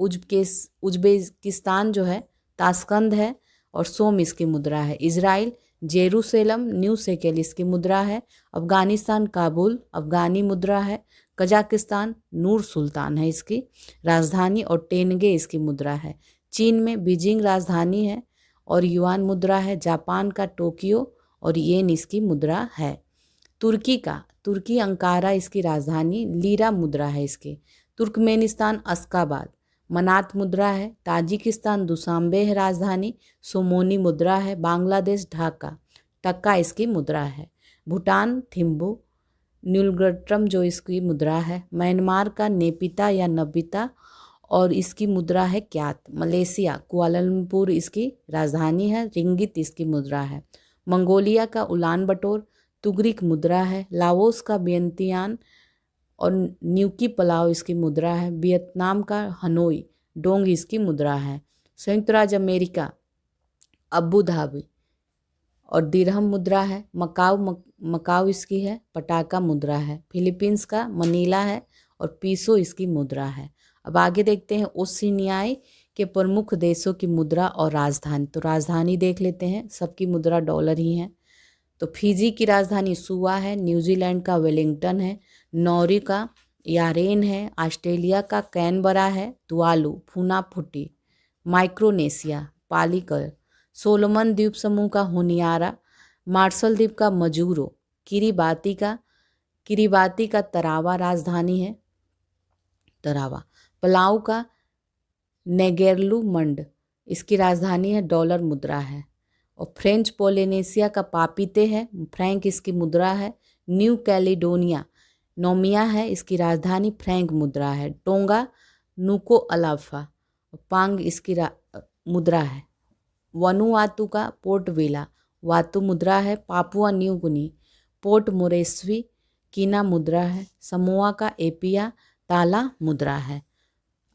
उज्बेकिस्तान जो है ताशकंद है और सोम इसकी मुद्रा है। इजराइल जेरूसलम न्यू शेकेल इसकी मुद्रा है। अफगानिस्तान काबुल अफगानी मुद्रा है। कजाकिस्तान नूर सुल्तान है इसकी राजधानी और टेनगे इसकी मुद्रा है। चीन में बीजिंग राजधानी है और युआन मुद्रा है। जापान का टोक्यो और येन इसकी मुद्रा है। तुर्की अंकारा इसकी राजधानी, लीरा मुद्रा है इसकी। तुर्कमेनिस्तान अश्काबाद मनात मुद्रा है। ताजिकिस्तान दुशांबे है राजधानी, सोमोनी मुद्रा है। बांग्लादेश ढाका टक्का इसकी मुद्रा है। भूटान थिम्बू न्यूलगट्टम जो इसकी मुद्रा है। म्यांमार का नेपिता या नबिता और इसकी मुद्रा है क्यात। मलेशिया कुआलालंपुर इसकी राजधानी है, रिंगित इसकी मुद्रा है। मंगोलिया का उलान बटोर तुगरिक मुद्रा है। लाओस का वियंतियान और न्यूकी पलाव इसकी मुद्रा है। वियतनाम का हनोई डोंग इसकी मुद्रा है। संयुक्त राज्य अमेरिका अबू धाबी और दिरहम मुद्रा है। मकाऊ इसकी है, पटाका मुद्रा है। फिलीपींस का मनीला है और पीसो इसकी मुद्रा है। अब आगे देखते हैं ओशिनियाई के प्रमुख देशों की मुद्रा और राजधानी। तो राजधानी देख लेते हैं, सबकी मुद्रा डॉलर ही है। तो फिजी की राजधानी सुआ है। न्यूजीलैंड का वेलिंगटन है। नॉर्वे का यारेन है। ऑस्ट्रेलिया का कैनबरा है। तुवालू फुनाफुटी। माइक्रोनेशिया पालीकर। सोलोमन द्वीप समूह का होनियारा। मार्शल द्वीप का मजूरो। किरीबाती का तरावा राजधानी है, तरावा। पलाऊ का नेगेरलू मंड इसकी राजधानी है, डॉलर मुद्रा है। और फ्रेंच पोलिनेशिया का पापीते है, फ्रैंक इसकी मुद्रा है। न्यू कैलिडोनिया नोमिया है, इसकी राजधानी फ्रैंक मुद्रा है। टोंगा नुको अलाफा पांग इसकी मुद्रा है। वनुआतु का पोर्ट विला वातु मुद्रा है। पापुआ न्यू गुनी पोर्ट मोरेस्वी कीना मुद्रा है। समोआ का एपिया ताला मुद्रा है।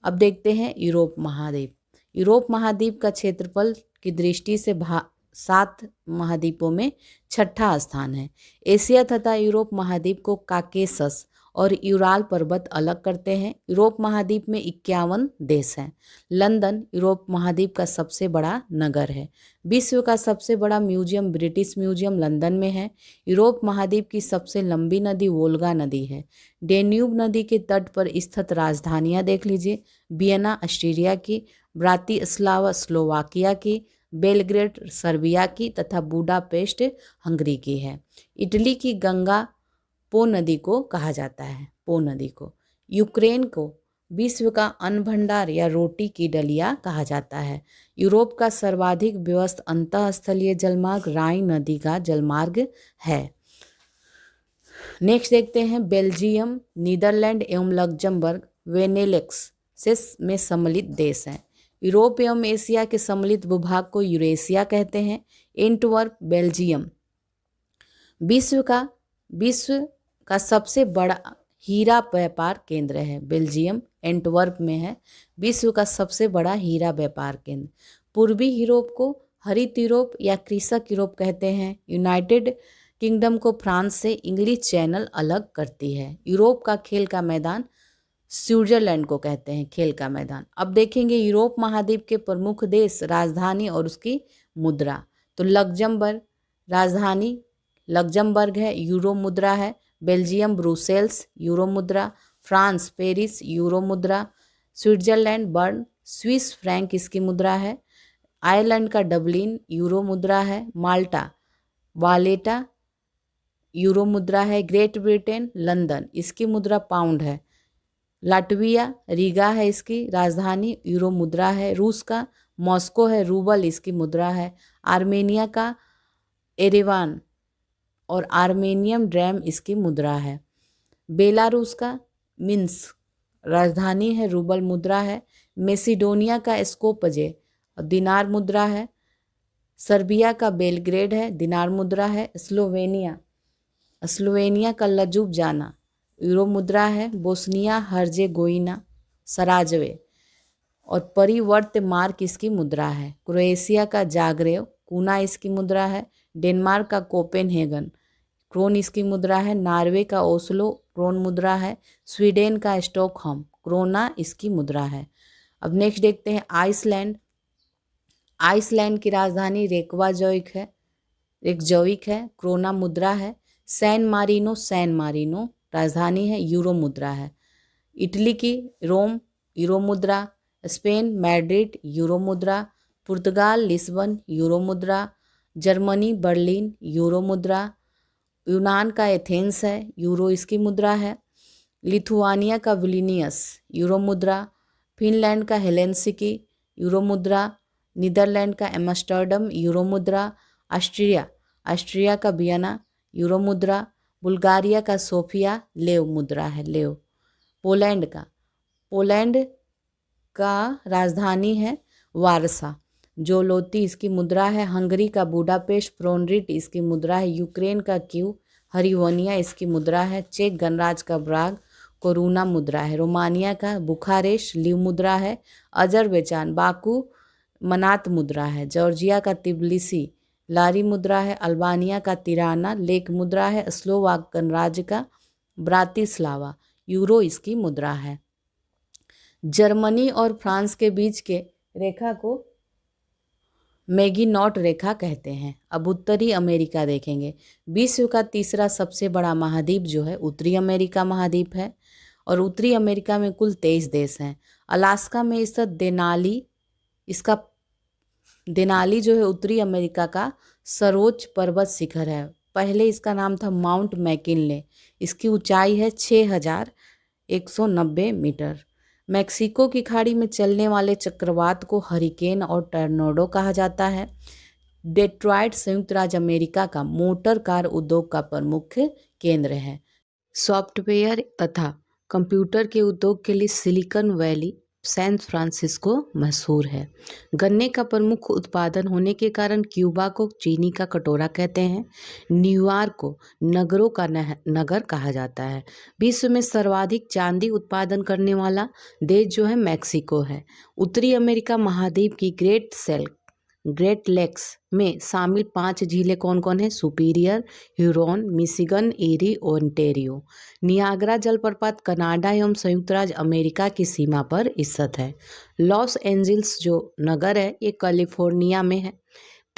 अब देखते हैं यूरोप महाद्वीप। यूरोप महाद्वीप का क्षेत्रफल की दृष्टि से 7 महाद्वीपों में छठा स्थान है। एशिया तथा यूरोप महाद्वीप को काकेसस और यूराल पर्वत अलग करते हैं। यूरोप महाद्वीप में 51 देश हैं। लंदन यूरोप महाद्वीप का सबसे बड़ा नगर है। विश्व का सबसे बड़ा म्यूजियम ब्रिटिश म्यूजियम लंदन में है। यूरोप महाद्वीप की सबसे लंबी नदी वोल्गा नदी है। डेन्यूब नदी के तट पर स्थित राजधानियाँ देख लीजिए। वियना ऑस्ट्रिया की, ब्रातिस्लावा स्लोवाकिया की, बेलग्रेड सर्बिया की तथा बुडापेस्ट हंगरी की है। इटली की गंगा पो नदी को कहा जाता है, पो नदी को। यूक्रेन को विश्व का अन्न भंडार या रोटी की डलिया कहा जाता है। यूरोप का सर्वाधिक व्यस्त अंतःस्थलीय जलमार्ग राइन नदी का जलमार्ग है। नेक्स्ट देखते हैं बेल्जियम, नीदरलैंड एवं लग्जमबर्ग वेनेलेक्स से में सम्मिलित देश हैं। यूरोप एवं एशिया के सम्मिलित भूभाग को यूरेशिया कहते हैं। एंटवर्प बेल्जियम विश्व का सबसे बड़ा हीरा व्यापार केंद्र है। बेल्जियम एंटवर्प में है विश्व का सबसे बड़ा हीरा व्यापार केंद्र। पूर्वी यूरोप को हरित यूरोप या कृषक यूरोप कहते हैं। यूनाइटेड किंगडम को फ्रांस से इंग्लिश चैनल अलग करती है। यूरोप का खेल का मैदान स्विट्जरलैंड को कहते हैं खेल का मैदान। अब देखेंगे यूरोप महाद्वीप के प्रमुख देश, राजधानी और उसकी मुद्रा। तो लग्जमबर्ग राजधानी लग्जमबर्ग है, यूरो मुद्रा है। बेल्जियम ब्रुसेल्स, यूरो मुद्रा। फ्रांस पेरिस, यूरो मुद्रा। स्विट्जरलैंड बर्न, स्विस फ्रैंक इसकी मुद्रा है। आयरलैंड का डबलिन, यूरो मुद्रा है। माल्टा वालेटा, यूरो मुद्रा है। ग्रेट ब्रिटेन लंदन, इसकी मुद्रा पाउंड है। लाटविया रीगा है इसकी राजधानी, यूरो मुद्रा है। रूस का मॉस्को है, रूबल इसकी मुद्रा है। आर्मेनिया का एरेवान और आर्मेनियम ड्रैम इसकी मुद्रा है। बेलारूस का मिन्स्क राजधानी है, रूबल मुद्रा है। मेसिडोनिया का स्कोपजे दिनार मुद्रा है। सर्बिया का बेलग्रेड है, दिनार मुद्रा है। स्लोवेनिया का लजुब्जाना यूरो मुद्रा है। बोस्निया हर्जेगोविना सराजवे और परिवर्त मार्क इसकी मुद्रा है। क्रोएशिया का जाग्रेव कूना इसकी मुद्रा है। डेनमार्क का कोपेनहेगन क्रोन इसकी मुद्रा है। नॉर्वे का ओस्लो क्रोन मुद्रा है। स्वीडन का स्टॉकहोम क्रोना इसकी मुद्रा है। अब नेक्स्ट देखते हैं आइसलैंड। आइसलैंड की राजधानी रेकजाविक है, क्रोना मुद्रा है। सैन मारिनो राजधानी है, यूरो मुद्रा है। इटली की रोम यूरो मुद्रा। स्पेन मैड्रिड यूरो मुद्रा। पुर्तगाल लिस्बन यूरो मुद्रा। जर्मनी बर्लिन यूरो मुद्रा। यूनान का एथेंस है, यूरो इसकी मुद्रा है। लिथुआनिया का विलिनियस यूरो मुद्रा। फिनलैंड का हेलेंसिकी यूरो मुद्रा। नीदरलैंड का एम्स्टर्डम यूरो मुद्रा। ऑस्ट्रिया का वियना यूरो मुद्रा। बुल्गारिया का सोफिया लेव मुद्रा है, लेव। पोलैंड का राजधानी है वारसा, जोलोती इसकी मुद्रा है। हंगरी का बुडापेस्ट फ्रोनरिट इसकी मुद्रा है। यूक्रेन का क्यू हरिवोनिया इसकी मुद्रा है। चेक गणराज्य का ब्राग कोरूना मुद्रा है। रोमानिया का बुखारेस्ट लीव मुद्रा है। अजरबैजान बाकू मनात मुद्रा है। जॉर्जिया का तिब्लिसी लारी मुद्रा है। अल्बानिया का तिराना लेक मुद्रा है। स्लोवाक गणराज्य का ब्रातिस्लावा यूरो इसकी मुद्रा है। जर्मनी और फ्रांस के बीच के रेखा को मैगिनॉट रेखा कहते हैं। अब उत्तरी अमेरिका देखेंगे। विश्व का तीसरा सबसे बड़ा महाद्वीप जो है उत्तरी अमेरिका महाद्वीप है और उत्तरी अमेरिका में कुल 23 देश हैं। अलास्का में स्थित देनाली जो है उत्तरी अमेरिका का सर्वोच्च पर्वत शिखर है। पहले इसका नाम था माउंट मैकिनले। इसकी ऊंचाई है 6190 मीटर। मैक्सिको की खाड़ी में चलने वाले चक्रवात को हरिकेन और टर्नेडो कहा जाता है। डेट्रॉयट संयुक्त राज्य अमेरिका का मोटर कार उद्योग का प्रमुख केंद्र है। सॉफ्टवेयर तथा कंप्यूटर के उद्योग के लिए सिलिकॉन वैली सैन फ्रांसिस्को मशहूर है। गन्ने का प्रमुख उत्पादन होने के कारण क्यूबा को चीनी का कटोरा कहते हैं। न्यूयॉर्क को नगरों का नगर कहा जाता है। विश्व में सर्वाधिक चांदी उत्पादन करने वाला देश जो है मैक्सिको है। उत्तरी अमेरिका महाद्वीप की ग्रेट लेक्स में शामिल 5 झीलें कौन कौन है? सुपीरियर, ह्यूरॉन, मिशिगन, एरी, ओंटारियो। नियाग्रा जलप्रपात कनाडा एवं संयुक्त राज्य अमेरिका की सीमा पर स्थित है। लॉस एंजल्स जो नगर है ये कैलिफोर्निया में है।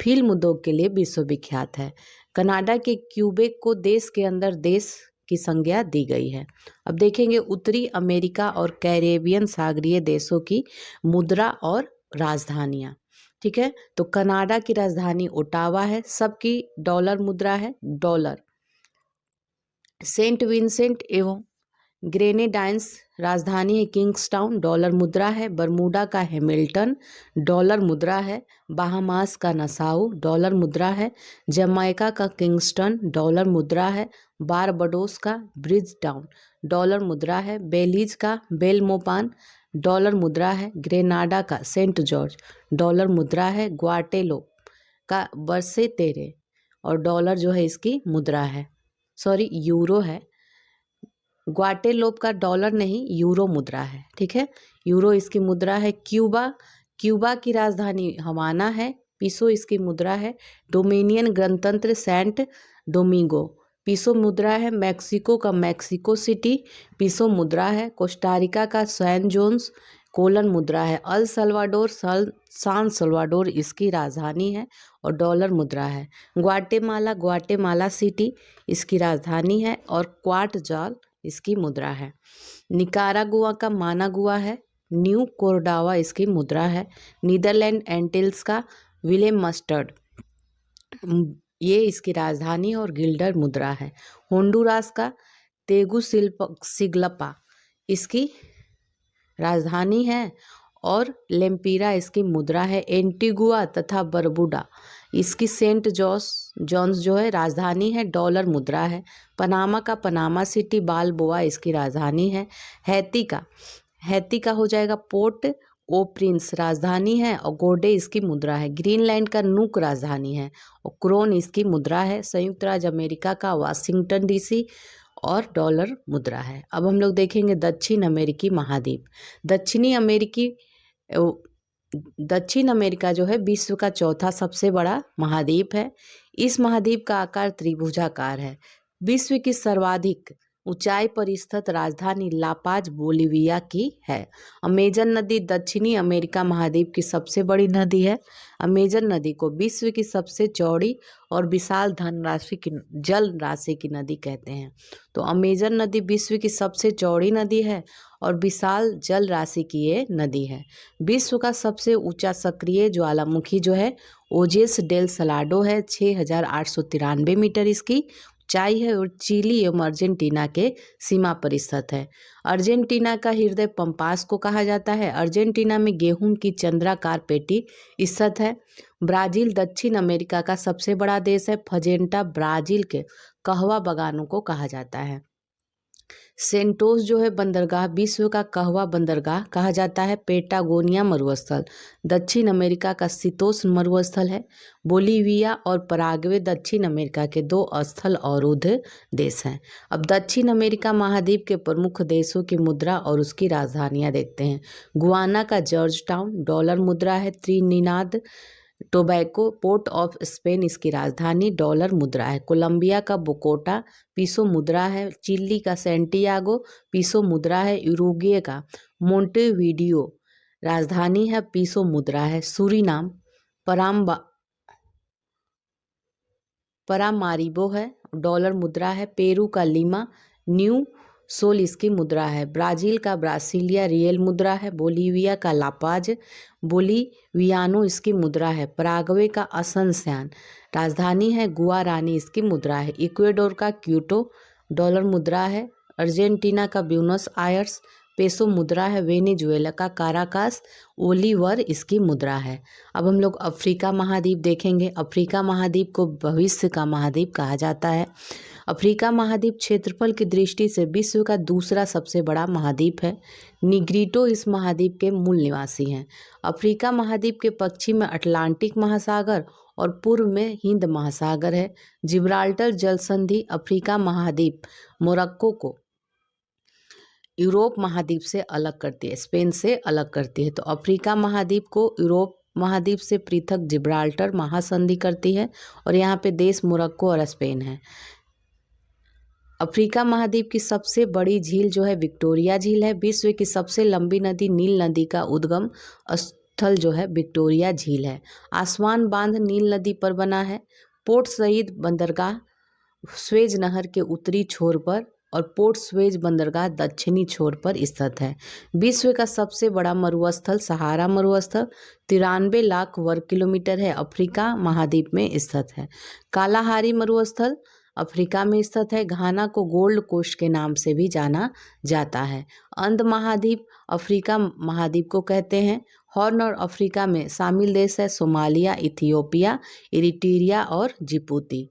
फिल्म उद्योग के लिए विश्वविख्यात है। कनाडा के क्यूबेक को देश के अंदर देश की संज्ञा दी गई है। अब देखेंगे उत्तरी अमेरिका और कैरेबियन सागरीय देशों की मुद्रा और राजधानियाँ। ठीक है, तो कनाडा की राजधानी ओटावा है, सबकी डॉलर मुद्रा है डॉलर। सेंट विंसेंट एवं ग्रेनेडाइंस राजधानी है किंग्सटाउन, डॉलर मुद्रा है। बरमूडा का हैमिल्टन, डॉलर मुद्रा है। बाहामास का नसाउ, डॉलर मुद्रा है। जमैका का किंगस्टन, डॉलर मुद्रा है। बारबडोस का ब्रिजटाउन, डॉलर मुद्रा है। बेलीज का बेलमोपान, डॉलर मुद्रा है। ग्रेनाडा का सेंट जॉर्ज, डॉलर मुद्रा है। ग्वाटेलो का बरसे तेरे और डॉलर जो है इसकी मुद्रा है, सॉरी यूरो है। ग्वाटेलोप का डॉलर नहीं यूरो मुद्रा है, ठीक है, यूरो इसकी मुद्रा है। क्यूबा, क्यूबा की राजधानी हवाना है, पीसो इसकी मुद्रा है। डोमिनियन गणतंत्र सेंट डोमिंगो, पीसो मुद्रा है। मैक्सिको का मैक्सिको सिटी, पीसो मुद्रा है। कोस्टारिका का सैन जोन्स, कोलन मुद्रा है। अल सल्वाडोर सान सल्वाडोर इसकी राजधानी है और डॉलर मुद्रा है। ग्वाटेमाला, ग्वाटेमाला सिटी इसकी राजधानी है और क्वाट जाल इसकी मुद्रा है। निकारागुआ का मानागुआ है। न्यू कोरडावा इसकी मुद्रा है। नीदरलैंड एंटिल्स का विलेम मस्टर्ड, ये इसकी राजधानी और गिल्डर मुद्रा है। होंडुरास का तेगुसिगलपा इसकी राजधानी है और लेम्पीरा इसकी मुद्रा है। एंटीगुआ तथा बरबुडा इसकी सेंट जॉन्स जो है राजधानी है, डॉलर मुद्रा है। पनामा का पनामा सिटी बालबोआ इसकी राजधानी है। हैती का हो जाएगा पोर्ट ओ प्रिंस राजधानी है और गोडे इसकी मुद्रा है। ग्रीनलैंड का नूक राजधानी है और क्रोन इसकी मुद्रा है। संयुक्त राज्य अमेरिका का वाशिंगटन डीसी और डॉलर मुद्रा है। अब हम लोग देखेंगे दक्षिण अमेरिकी महाद्वीप। दक्षिण अमेरिका जो है विश्व का चौथा सबसे बड़ा महाद्वीप है। इस महाद्वीप का आकार त्रिभुजाकार है। विश्व की सर्वाधिक ऊंचाई पर स्थित राजधानी लापाज बोलिविया की है। अमेजन नदी दक्षिणी अमेरिका महाद्वीप की सबसे बड़ी नदी है। अमेजन नदी को विश्व की सबसे चौड़ी और विशाल जल राशि की नदी कहते हैं। तो अमेजन नदी विश्व की सबसे चौड़ी नदी है और विशाल जल राशि की ये नदी है। विश्व का सबसे ऊंचा सक्रिय ज्वालामुखी जो है ओजेस डेल सलाडो है, 6,893 मीटर इसकी ऊंचाई है और चिली एवं अर्जेंटीना के सीमा पर स्थित है। अर्जेंटीना का हृदय पंपास को कहा जाता है। अर्जेंटीना में गेहूं की चंद्राकार पेटी स्थित है। ब्राजील दक्षिण अमेरिका का सबसे बड़ा देश है। फजेंटा ब्राजील के कहवा बागानों को कहा जाता है। सेंटोस जो है बंदरगाह विश्व का कहवा बंदरगाह कहा जाता है। पेटागोनिया मरुस्थल दक्षिण अमेरिका का शीतोष्ण मरुस्थल है। बोलीविया और पराग्वे दक्षिण अमेरिका के दो स्थल अवरुद्ध देश हैं। अब दक्षिण अमेरिका महाद्वीप के प्रमुख देशों की मुद्रा और उसकी राजधानियां देखते हैं। गुआना का जॉर्ज टाउन, डॉलर मुद्रा है। Trinidad tobacco port of Spain इसकी राजधानी, डॉलर मुद्रा है। कोलंबिया का बोकोटा पीसो मुद्रा है। चिली का सैंटियागो पीसो मुद्रा है। यूरुग्वे का मोंटेवीडियो राजधानी है, पीसो मुद्रा है। सूरीनाम परामारिबो है, डॉलर मुद्रा है। पेरू का लीमा न्यू सोल इसकी मुद्रा है। ब्राजील का ब्रासिलिया रियल मुद्रा है। बोलीविया का लापाज बोलीवियानो इसकी मुद्रा है। पराग्वे का असनस्यान राजधानी है। गुआरानी इसकी मुद्रा है। इक्वेडोर का क्यूटो डॉलर मुद्रा है। अर्जेंटीना का ब्यूनस आयर्स पेसो मुद्रा है। वेनेजुएला का काराकास ओलिवर इसकी मुद्रा है। अब हम लोग अफ्रीका महाद्वीप देखेंगे। अफ्रीका महाद्वीप को भविष्य का महाद्वीप कहा जाता है। अफ्रीका महाद्वीप क्षेत्रफल की दृष्टि से विश्व का दूसरा सबसे बड़ा महाद्वीप है। निग्रिटो इस महाद्वीप के मूल निवासी हैं। अफ्रीका महाद्वीप के पश्चिम में अटलांटिक महासागर और पूर्व में हिंद महासागर है। जिब्राल्टर जल संधि अफ्रीका महाद्वीप मोरक्को को यूरोप महाद्वीप से अलग करती है, स्पेन से अलग करती है। तो अफ्रीका महाद्वीप को यूरोप महाद्वीप से पृथक जिब्राल्टर महासंधि करती है और यहाँ पे देश मोरक्को और स्पेन है। अफ्रीका महाद्वीप की सबसे बड़ी झील जो है विक्टोरिया झील है। विश्व की सबसे लंबी नदी नील नदी का उद्गम स्थल जो है विक्टोरिया झील है। आसवान बांध नील नदी पर बना है। पोर्ट सईद बंदरगाह स्वेज नहर के उत्तरी छोर पर और पोर्ट स्वेज बंदरगाह दक्षिणी छोर पर स्थित है। विश्व का सबसे बड़ा मरुस्थल सहारा मरुस्थल 93 लाख वर्ग किलोमीटर है, अफ्रीका महाद्वीप में स्थित है। कालाहारी मरुस्थल अफ्रीका में स्थित है। घाना को गोल्ड कोस्ट के नाम से भी जाना जाता है। अंध महाद्वीप अफ्रीका महाद्वीप को कहते हैं। हॉर्न और अफ्रीका में शामिल देश है सोमालिया, इथियोपिया, इरिट्रिया और जिबूती।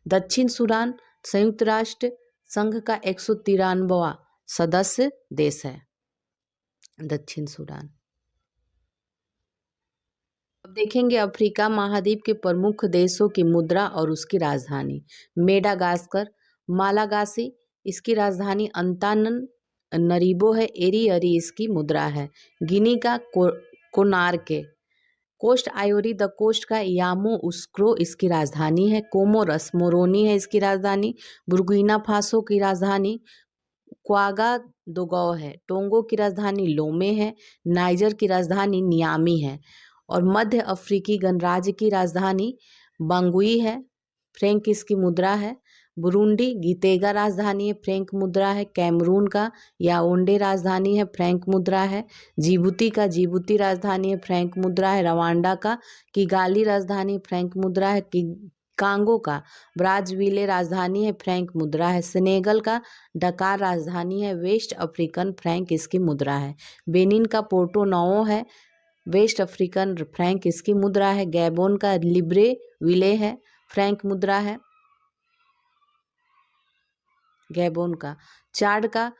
दक्षिण सूडान संयुक्त राष्ट्र संघ का 193वां सदस्य देश है। दक्षिण सूडान। अब देखेंगे अफ्रीका महाद्वीप के प्रमुख देशों की मुद्रा और उसकी राजधानी। मेडागास्कर, मालागासी, इसकी राजधानी अंताननरीबो है। एरी अरी इसकी मुद्रा है। गिनी का कोनार्के। कोस्ट आइवरी द कोस्ट का यामोउस्क्रो इसकी राजधानी है। कोमोरस मोरोनी है इसकी राजधानी। बुर्किना फासो की राजधानी क्वागादोगो है। टोंगो की राजधानी लोमे है। नाइजर की राजधानी नियामी है। और मध्य अफ्रीकी गणराज्य की राजधानी बांगुई है। फ्रैंक इसकी मुद्रा है। बुरुंडी गीतेगा राजधानी है, फ्रैंक मुद्रा है। कैमरून का याओंडे राजधानी है, फ्रैंक मुद्रा है। जिबूती का जिबूती राजधानी है, फ्रैंक मुद्रा है। रवांडा का किगाली राजधानी फ्रैंक मुद्रा है। कांगो का ब्राज़विले राजधानी है, फ्रैंक मुद्रा है। सेनेगल का डकार राजधानी है। वेस्ट अफ्रीकन फ्रैंक इसकी मुद्रा है। बेनिन का पोर्टो नोवो है, वेस्ट अफ्रीकन फ्रैंक इसकी मुद्रा है। गैबोन का लिब्रेविले है, फ्रैंक मुद्रा है। गैबोन का चाड का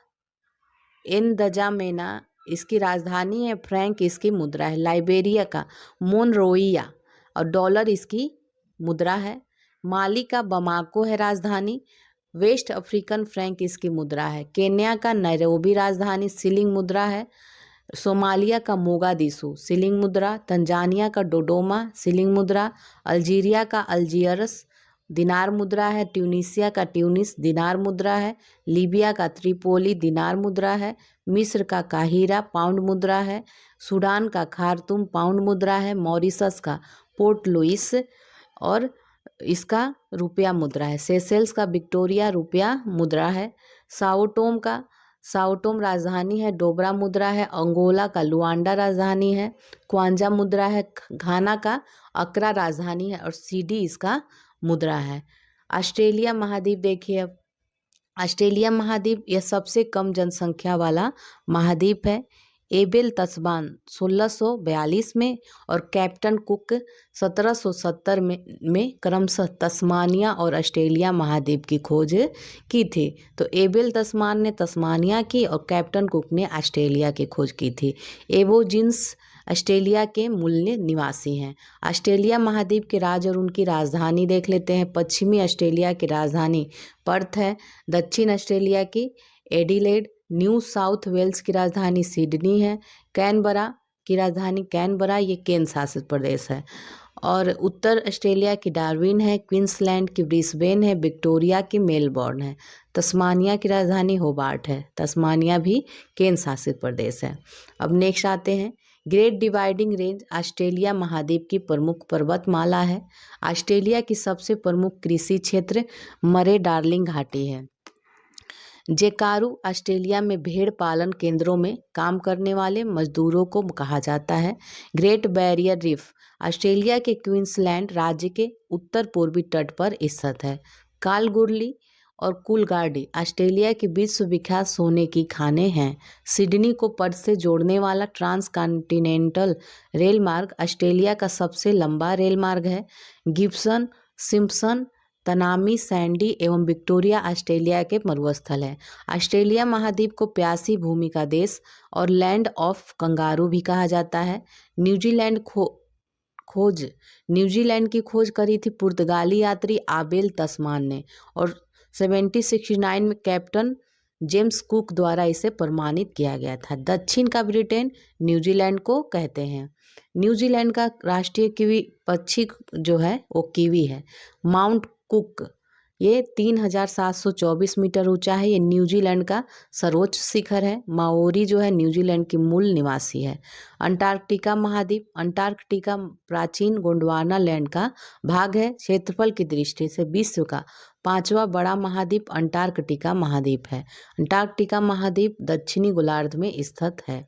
एनदजामेना इसकी राजधानी है, फ्रैंक इसकी मुद्रा है। लाइबेरिया का मोनरोइया और डॉलर इसकी मुद्रा है। माली का बमाको है राजधानी, वेस्ट अफ्रीकन फ्रैंक इसकी मुद्रा है। केन्या का नैरोबी राजधानी शिलिंग मुद्रा है। सोमालिया का मोगादिशु शिलिंग मुद्रा। तंजानिया का डोडोमा शिलिंग मुद्रा। अल्जीरिया का अल्जियर्स दिनार मुद्रा है। ट्यूनीसिया का ट्यूनिस दिनार मुद्रा है। लीबिया का त्रिपोली दिनार मुद्रा है। मिस्र का काहिरा पाउंड मुद्रा है। सूडान का खार्तूम पाउंड मुद्रा है। मॉरिशस का पोर्ट लुइस और इसका रुपया मुद्रा है। सेशेल्स का विक्टोरिया रुपया मुद्रा है। साओटोम का साओटोम राजधानी है, डोबरा मुद्रा है। अंगोला का लुआंडा राजधानी है, क्वांजा मुद्रा है। घाना का अक्रा राजधानी है और सीडी इसका मुद्रा है। ऑस्ट्रेलिया महाद्वीप देखिए अब। ऑस्ट्रेलिया महाद्वीप यह सबसे कम जनसंख्या वाला महाद्वीप है। एबेल तस्मान 1642 में और कैप्टन कुक 1770 में क्रमशः तस्मानिया और ऑस्ट्रेलिया महाद्वीप की खोज की थी। तो एबेल तस्मान ने तस्मानिया की और कैप्टन कुक ने ऑस्ट्रेलिया की खोज की थी। एबोजिन्स ऑस्ट्रेलिया के मूल निवासी हैं। ऑस्ट्रेलिया महाद्वीप के राज्य और उनकी राजधानी देख लेते हैं। पश्चिमी ऑस्ट्रेलिया की राजधानी पर्थ है। दक्षिण ऑस्ट्रेलिया की एडिलेड। न्यू साउथ वेल्स की राजधानी सिडनी है। कैनबरा की राजधानी कैनबरा, ये केंद्र शासित प्रदेश है। और उत्तर ऑस्ट्रेलिया की डार्विन है। क्वींसलैंड की ब्रिस्बेन है। विक्टोरिया की मेलबोर्न है। तस्मानिया की राजधानी होबार्ट है। तस्मानिया भी केंद्र शासित प्रदेश है। अब नेक्स्ट आते हैं। ग्रेट डिवाइडिंग रेंज ऑस्ट्रेलिया महाद्वीप की प्रमुख पर्वतमाला है। ऑस्ट्रेलिया की सबसे प्रमुख कृषि क्षेत्र मरे डार्लिंग घाटी है। जेकारू ऑस्ट्रेलिया में भेड़ पालन केंद्रों में काम करने वाले मजदूरों को कहा जाता है। ग्रेट बैरियर रीफ ऑस्ट्रेलिया के क्वींसलैंड राज्य के उत्तर पूर्वी तट पर स्थित है। कालगुरली और कूलगार्डी ऑस्ट्रेलिया के विश्व विख्यात सोने की खानें हैं। सिडनी को पर्थ से जोड़ने वाला ट्रांस कॉन्टिनेंटल रेल मार्ग ऑस्ट्रेलिया का सबसे लंबा रेल मार्ग है। गिब्सन, सिम्पसन, तनामी, सैंडी एवं विक्टोरिया ऑस्ट्रेलिया के मरुस्थल है। ऑस्ट्रेलिया महाद्वीप को प्यासी भूमि का देश और लैंड ऑफ कंगारू भी कहा जाता है। न्यूजीलैंड की खोज करी थी पुर्तगाली यात्री आबेल तस्मान ने और 1769 में कैप्टन जेम्स कुक द्वारा इसे प्रमाणित किया गया था। दक्षिण का ब्रिटेन न्यूजीलैंड को कहते हैं। न्यूजीलैंड का राष्ट्रीय कीवी पक्षी जो है वो कीवी है। माउंट कुक ये 3724 मीटर ऊंचा है। ये न्यूजीलैंड का सर्वोच्च शिखर है। माओरी जो है न्यूजीलैंड की मूल निवासी है। अंटार्कटिका महाद्वीप अंटार्कटिका प्राचीन गोंडवाना लैंड का भाग है। क्षेत्रफल की दृष्टि से विश्व का 5वां बड़ा महाद्वीप अंटार्कटिका महाद्वीप है। अंटार्कटिका महाद्वीप दक्षिणी गोलार्ध में स्थित है।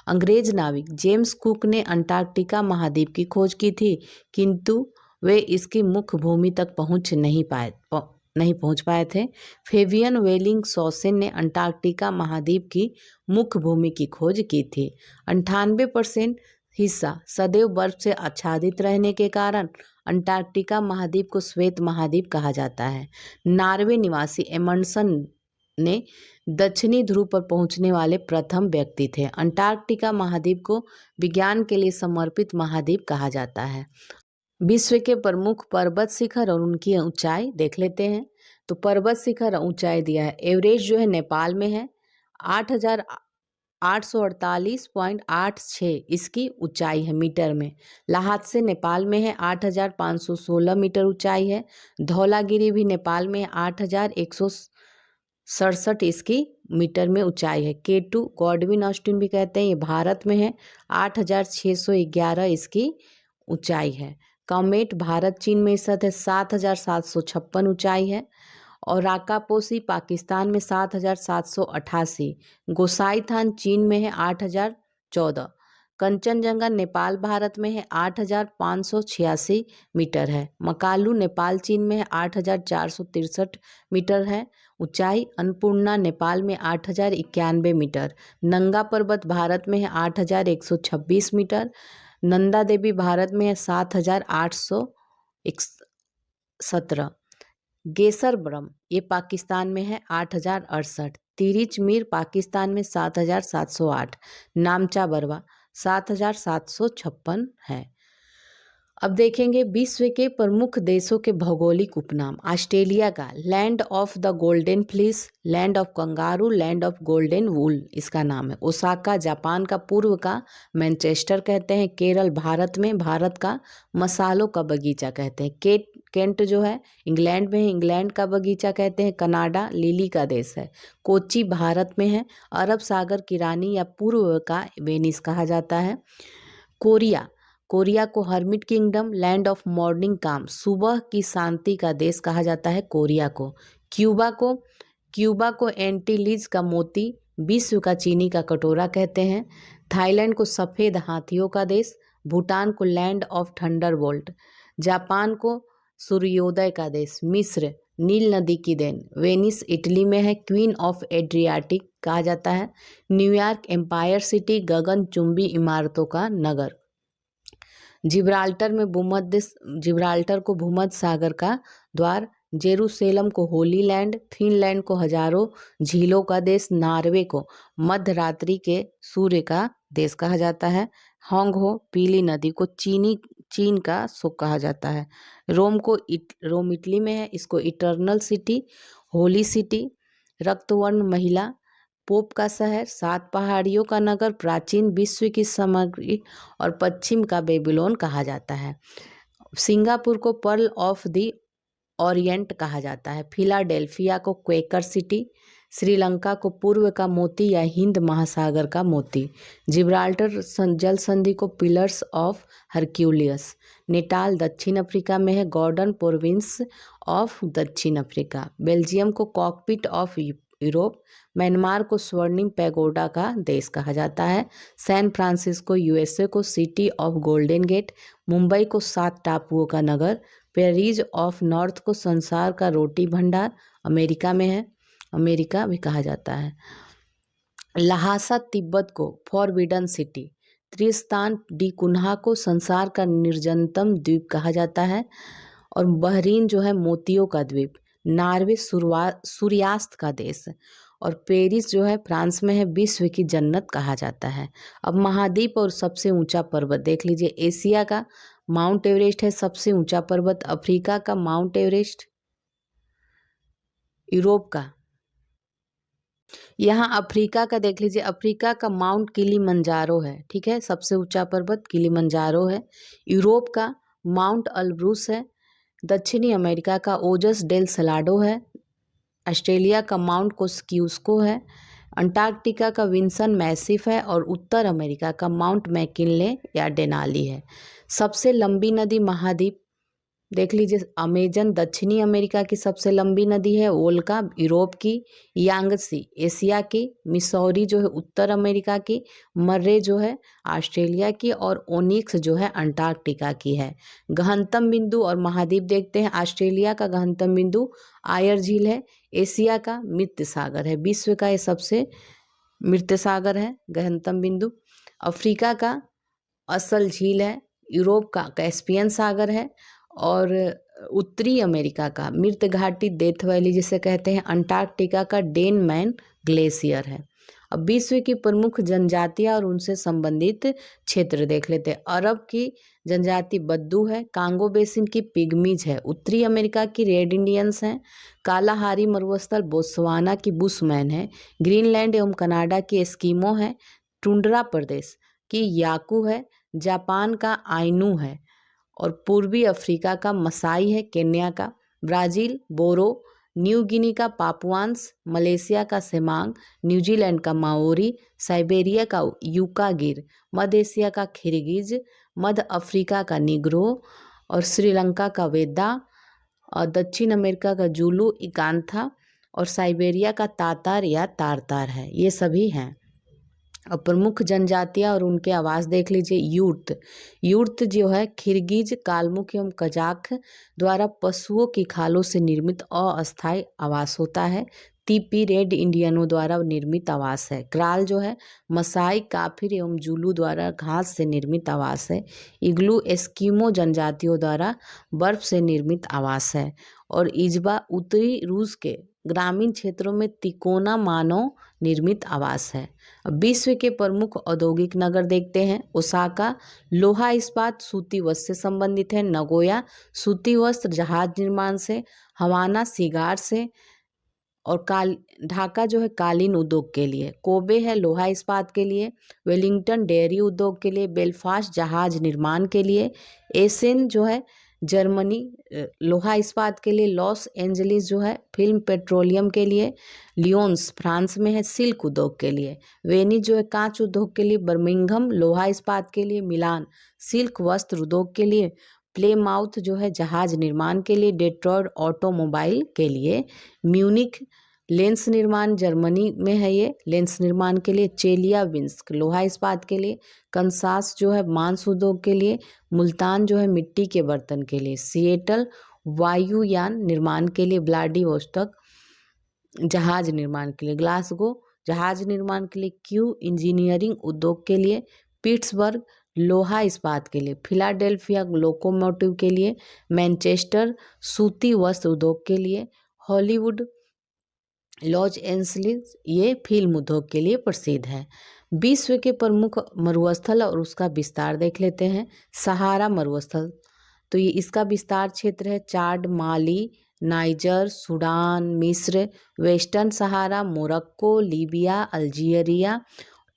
अंग्रेज नाविक जेम्स कुक ने अंटार्कटिका महाद्वीप की खोज की थी, किंतु वे इसकी मुख्य भूमि तक पहुंच नहीं पाए। नहीं पहुंच पाए थे। फेबियन वेलिंग सॉसेन ने अंटार्कटिका महाद्वीप की मुख्य भूमि की खोज की थी। 98% हिस्सा सदैव बर्फ से आच्छादित रहने के कारण अंटार्कटिका महाद्वीप को श्वेत महाद्वीप कहा जाता है। नॉर्वे निवासी एमंडसन ने दक्षिणी ध्रुव पर पहुंचने वाले प्रथम व्यक्ति थे। अंटार्कटिका महाद्वीप को विज्ञान के लिए समर्पित महाद्वीप कहा जाता है। विश्व के प्रमुख पर्वत शिखर और उनकी ऊंचाई देख लेते हैं। तो पर्वत शिखर ऊंचाई दिया है। एवरेस्ट जो है नेपाल में है, 8,848.86 इसकी ऊंचाई है मीटर में। ल्हासा नेपाल में है, 8,516 मीटर ऊंचाई है। धौलागिरी भी नेपाल में है, 8,167 इसकी मीटर में ऊंचाई है। K2 गॉडविन ऑस्टिन भी कहते हैं, ये भारत में है, 8,611 इसकी ऊंचाई है। कॉमेट भारत चीन में स्थित है, 7,756 ऊंचाई है। और राकापोसी पाकिस्तान में 7,788। गोसाईथान चीन में है, 8,014। कंचनजंगा नेपाल भारत में है, 8,586 मीटर है। मकालू नेपाल चीन में है, 8,463 मीटर है ऊंचाई। अन्नपूर्णा नेपाल में 8,091 मीटर। नंगा पर्वत भारत में है, 8,126 मीटर। नंदा देवी भारत में है, 7,817। गेसर ब्रह्म ये पाकिस्तान में है, 8,068। तिरिच मीर पाकिस्तान में 7,708। नामचा बरवा 7,756 है। अब देखेंगे विश्व के प्रमुख देशों के भौगोलिक उपनाम। ऑस्ट्रेलिया का land of the golden fleece, land of kangaroo, land of golden wool इसका नाम है। ओसाका जापान का पूर्व का मैनचेस्टर कहते हैं। केरल भारत में भारत का मसालों का बगीचा कहते हैं। केंट जो है इंग्लैंड में है, इंग्लैंड का बगीचा कहते हैं। कनाडा लिली का देश है। कोची भारत में है, अरब सागर की रानी या पूर्व का वेनिस कहा जाता है। कोरिया को hermit kingdom, land of morning काम, सुबह की शांति का देश कहा जाता है कोरिया को। क्यूबा को एंटीलीज का मोती, विश्व का चीनी का कटोरा कहते हैं। थाईलैंड को सफ़ेद हाथियों का देश, भूटान को लैंड ऑफ थंडरबोल्ट, जापान को सूर्योदय का देश, मिस्र नील नदी की देन, वेनिस इटली में है, क्वीन ऑफ एड्रियाटिक कहा जाता है। न्यूयॉर्क एम्पायर सिटी, गगनचुंबी इमारतों का नगर। जिब्राल्टर को भूमध्य सागर का द्वार, जेरूसलम को होली लैंड, फिनलैंड को हजारों झीलों का देश, नॉर्वे को मध्य रात्रि के सूर्य का देश कहा जाता है। होंगहो पीली नदी को चीन का सुख कहा जाता है। रोम इटली में है, इसको इटर्नल सिटी, होली सिटी। रक्तवर्ण महिला, पोप का शहर, 7 पहाड़ियों का नगर, प्राचीन विश्व की सामग्री और पश्चिम का बेबीलोन कहा जाता है। सिंगापुर को पर्ल ऑफ द ओरिएंट कहा जाता है। फिलाडेल्फिया को क्वेकर सिटी, श्रीलंका को पूर्व का मोती या हिंद महासागर का मोती। जिब्राल्टर जल संधि को पिलर्स ऑफ हरक्यूलियस। नेटाल दक्षिण अफ्रीका में है, गॉर्डन प्रोविंस ऑफ दक्षिण अफ्रीका। बेल्जियम को कॉकपिट ऑफ यूरोप। म्यांमार को स्वर्णिम पैगोडा का देश कहा जाता है। सैन फ्रांसिस्को यूएसए को city of golden gate. Mumbai को 7 टापुओं का नगर। पेरिस ऑफ नॉर्थ को संसार का रोटी भंडार, अमेरिका में है, अमेरिका भी कहा जाता है। ल्हासा तिब्बत को forbidden city. Tristan D Cunha को संसार का निर्जनतम द्वीप कहा जाता है। और बहरीन जो है मोतियों का द्वीप। नॉर्वे सूर्यास्त का देश। और पेरिस जो है फ्रांस में है, विश्व की जन्नत कहा जाता है। अब महाद्वीप और सबसे ऊंचा पर्वत देख लीजिए। एशिया का माउंट एवरेस्ट है सबसे ऊंचा पर्वत। अफ्रीका का माउंट एवरेस्ट। यूरोप का, यहाँ अफ्रीका का देख लीजिए, अफ्रीका का माउंट किलिमंजारो है, ठीक है, सबसे ऊंचा पर्वत किलिमंजारो है। यूरोप का माउंट अल्ब्रूस है। दक्षिणी अमेरिका का ओजस डेल सलाडो है। ऑस्ट्रेलिया का माउंट कोस्कियुस्को है। अंटार्कटिका का विंसन मैसिफ है। और उत्तर अमेरिका का माउंट मैकिनले या डेनाली है। सबसे लंबी नदी महाद्वीप देख लीजिए, अमेजन दक्षिणी अमेरिका की सबसे लंबी नदी है, वोल्गा यूरोप की, यांगसी एशिया की, मिसौरी जो है उत्तर अमेरिका की, मर्रे जो है ऑस्ट्रेलिया की और ओनिक्स जो है अंटार्कटिका की है। गहनतम बिंदु और महाद्वीप देखते हैं। ऑस्ट्रेलिया का गहनतम बिंदु आयर झील है। एशिया का मृत सागर है। विश्व का ये सबसे मृत सागर है गहनतम बिंदु। अफ्रीका का असल झील है। यूरोप का कैस्पियन सागर है। और उत्तरी अमेरिका का मृत घाटी डेथ वैली जिसे कहते हैं। अंटार्कटिका का डेन मैन ग्लेशियर है। अब विश्व की प्रमुख जनजातियां और उनसे संबंधित क्षेत्र देख लेते हैं। अरब की जनजाति बद्दू है। कांगो बेसिन की पिग्मीज है। उत्तरी अमेरिका की रेड इंडियंस हैं। कालाहारी मरुस्थल बोत्सवाना की बुशमैन है। ग्रीनलैंड एवं कनाडा की एस्किमो है। टुंड्रा प्रदेश की याकू है। जापान का आइनू है। और पूर्वी अफ्रीका का मसाई है। केन्या का ब्राज़ील बोरो। न्यू गिनी का पापुआंस। मलेशिया का सेमांग। न्यूजीलैंड का माओरी। साइबेरिया का यूकागिर। मध्य एशिया का खिरगिज। मध्य अफ्रीका का निग्रो और श्रीलंका का वेदा। और दक्षिण अमेरिका का जुलू इकांथा और साइबेरिया का तातार या तारतार है। ये सभी हैं। और प्रमुख जनजातियां और उनके आवास देख लीजिए। यूर्त। यूर्त जो है किर्गिज कालमुख एवं कजाक द्वारा पशुओं की खालों से निर्मित अस्थायी आवास होता है। तीपी रेड इंडियनों द्वारा निर्मित आवास है। क्राल जो है मसाई काफिर एवं जुलू द्वारा घास से निर्मित आवास है। इग्लू एस्किमो जनजातियों द्वारा बर्फ से निर्मित आवास है। और इजबा उत्तरी रूस के ग्रामीण क्षेत्रों में तिकोना मानव निर्मित आवास है। विश्व के प्रमुख औद्योगिक नगर देखते हैं। ओसाका लोहा इस्पात सूती वस्त्र से संबंधित है। नगोया सूती वस्त्र जहाज निर्माण से। हवाना सिगार से। और ढाका जो है कालीन उद्योग के लिए। कोबे है लोहा इस्पात के लिए। वेलिंगटन डेयरी उद्योग के लिए। बेलफास्ट जहाज निर्माण के लिए। एसेन जो है जर्मनी लोहा इस्पात के लिए। लॉस एंजलिस जो है फिल्म पेट्रोलियम के लिए। लियोन्स फ्रांस में है सिल्क उद्योग के लिए। वेनिस जो है कांच उद्योग के लिए। बर्मिंघम लोहा इस्पात के लिए। मिलान सिल्क वस्त्र उद्योग के लिए। प्लेमाउथ जो है जहाज निर्माण के लिए। डेट्रॉयट ऑटोमोबाइल के लिए। म्यूनिख लेंस निर्माण जर्मनी में है ये लेंस निर्माण के लिए। चेलियाबिंस्क लोहा इस्पात के लिए। कंसास जो है मांस उद्योग के लिए। मुल्तान जो है मिट्टी के बर्तन के लिए। सिएटल वायुयान निर्माण के लिए। व्लादिवोस्टोक जहाज निर्माण के लिए। ग्लासगो जहाज निर्माण के लिए। क्यू इंजीनियरिंग उद्योग के लिए। पिट्सबर्ग लोहा इस्पात के लिए। फिलाडेल्फिया लोकोमोटिव के लिए। मैनचेस्टर सूती वस्त्र उद्योग के लिए। हॉलीवुड लॉस एंजलिस ये फिल्म उद्योग के लिए प्रसिद्ध है। विश्व के प्रमुख मरुस्थल और उसका विस्तार देख लेते हैं। सहारा मरुस्थल तो ये इसका विस्तार क्षेत्र है। चाड माली नाइजर सूडान मिस्र वेस्टर्न सहारा मोरक्को लीबिया अल्जीरिया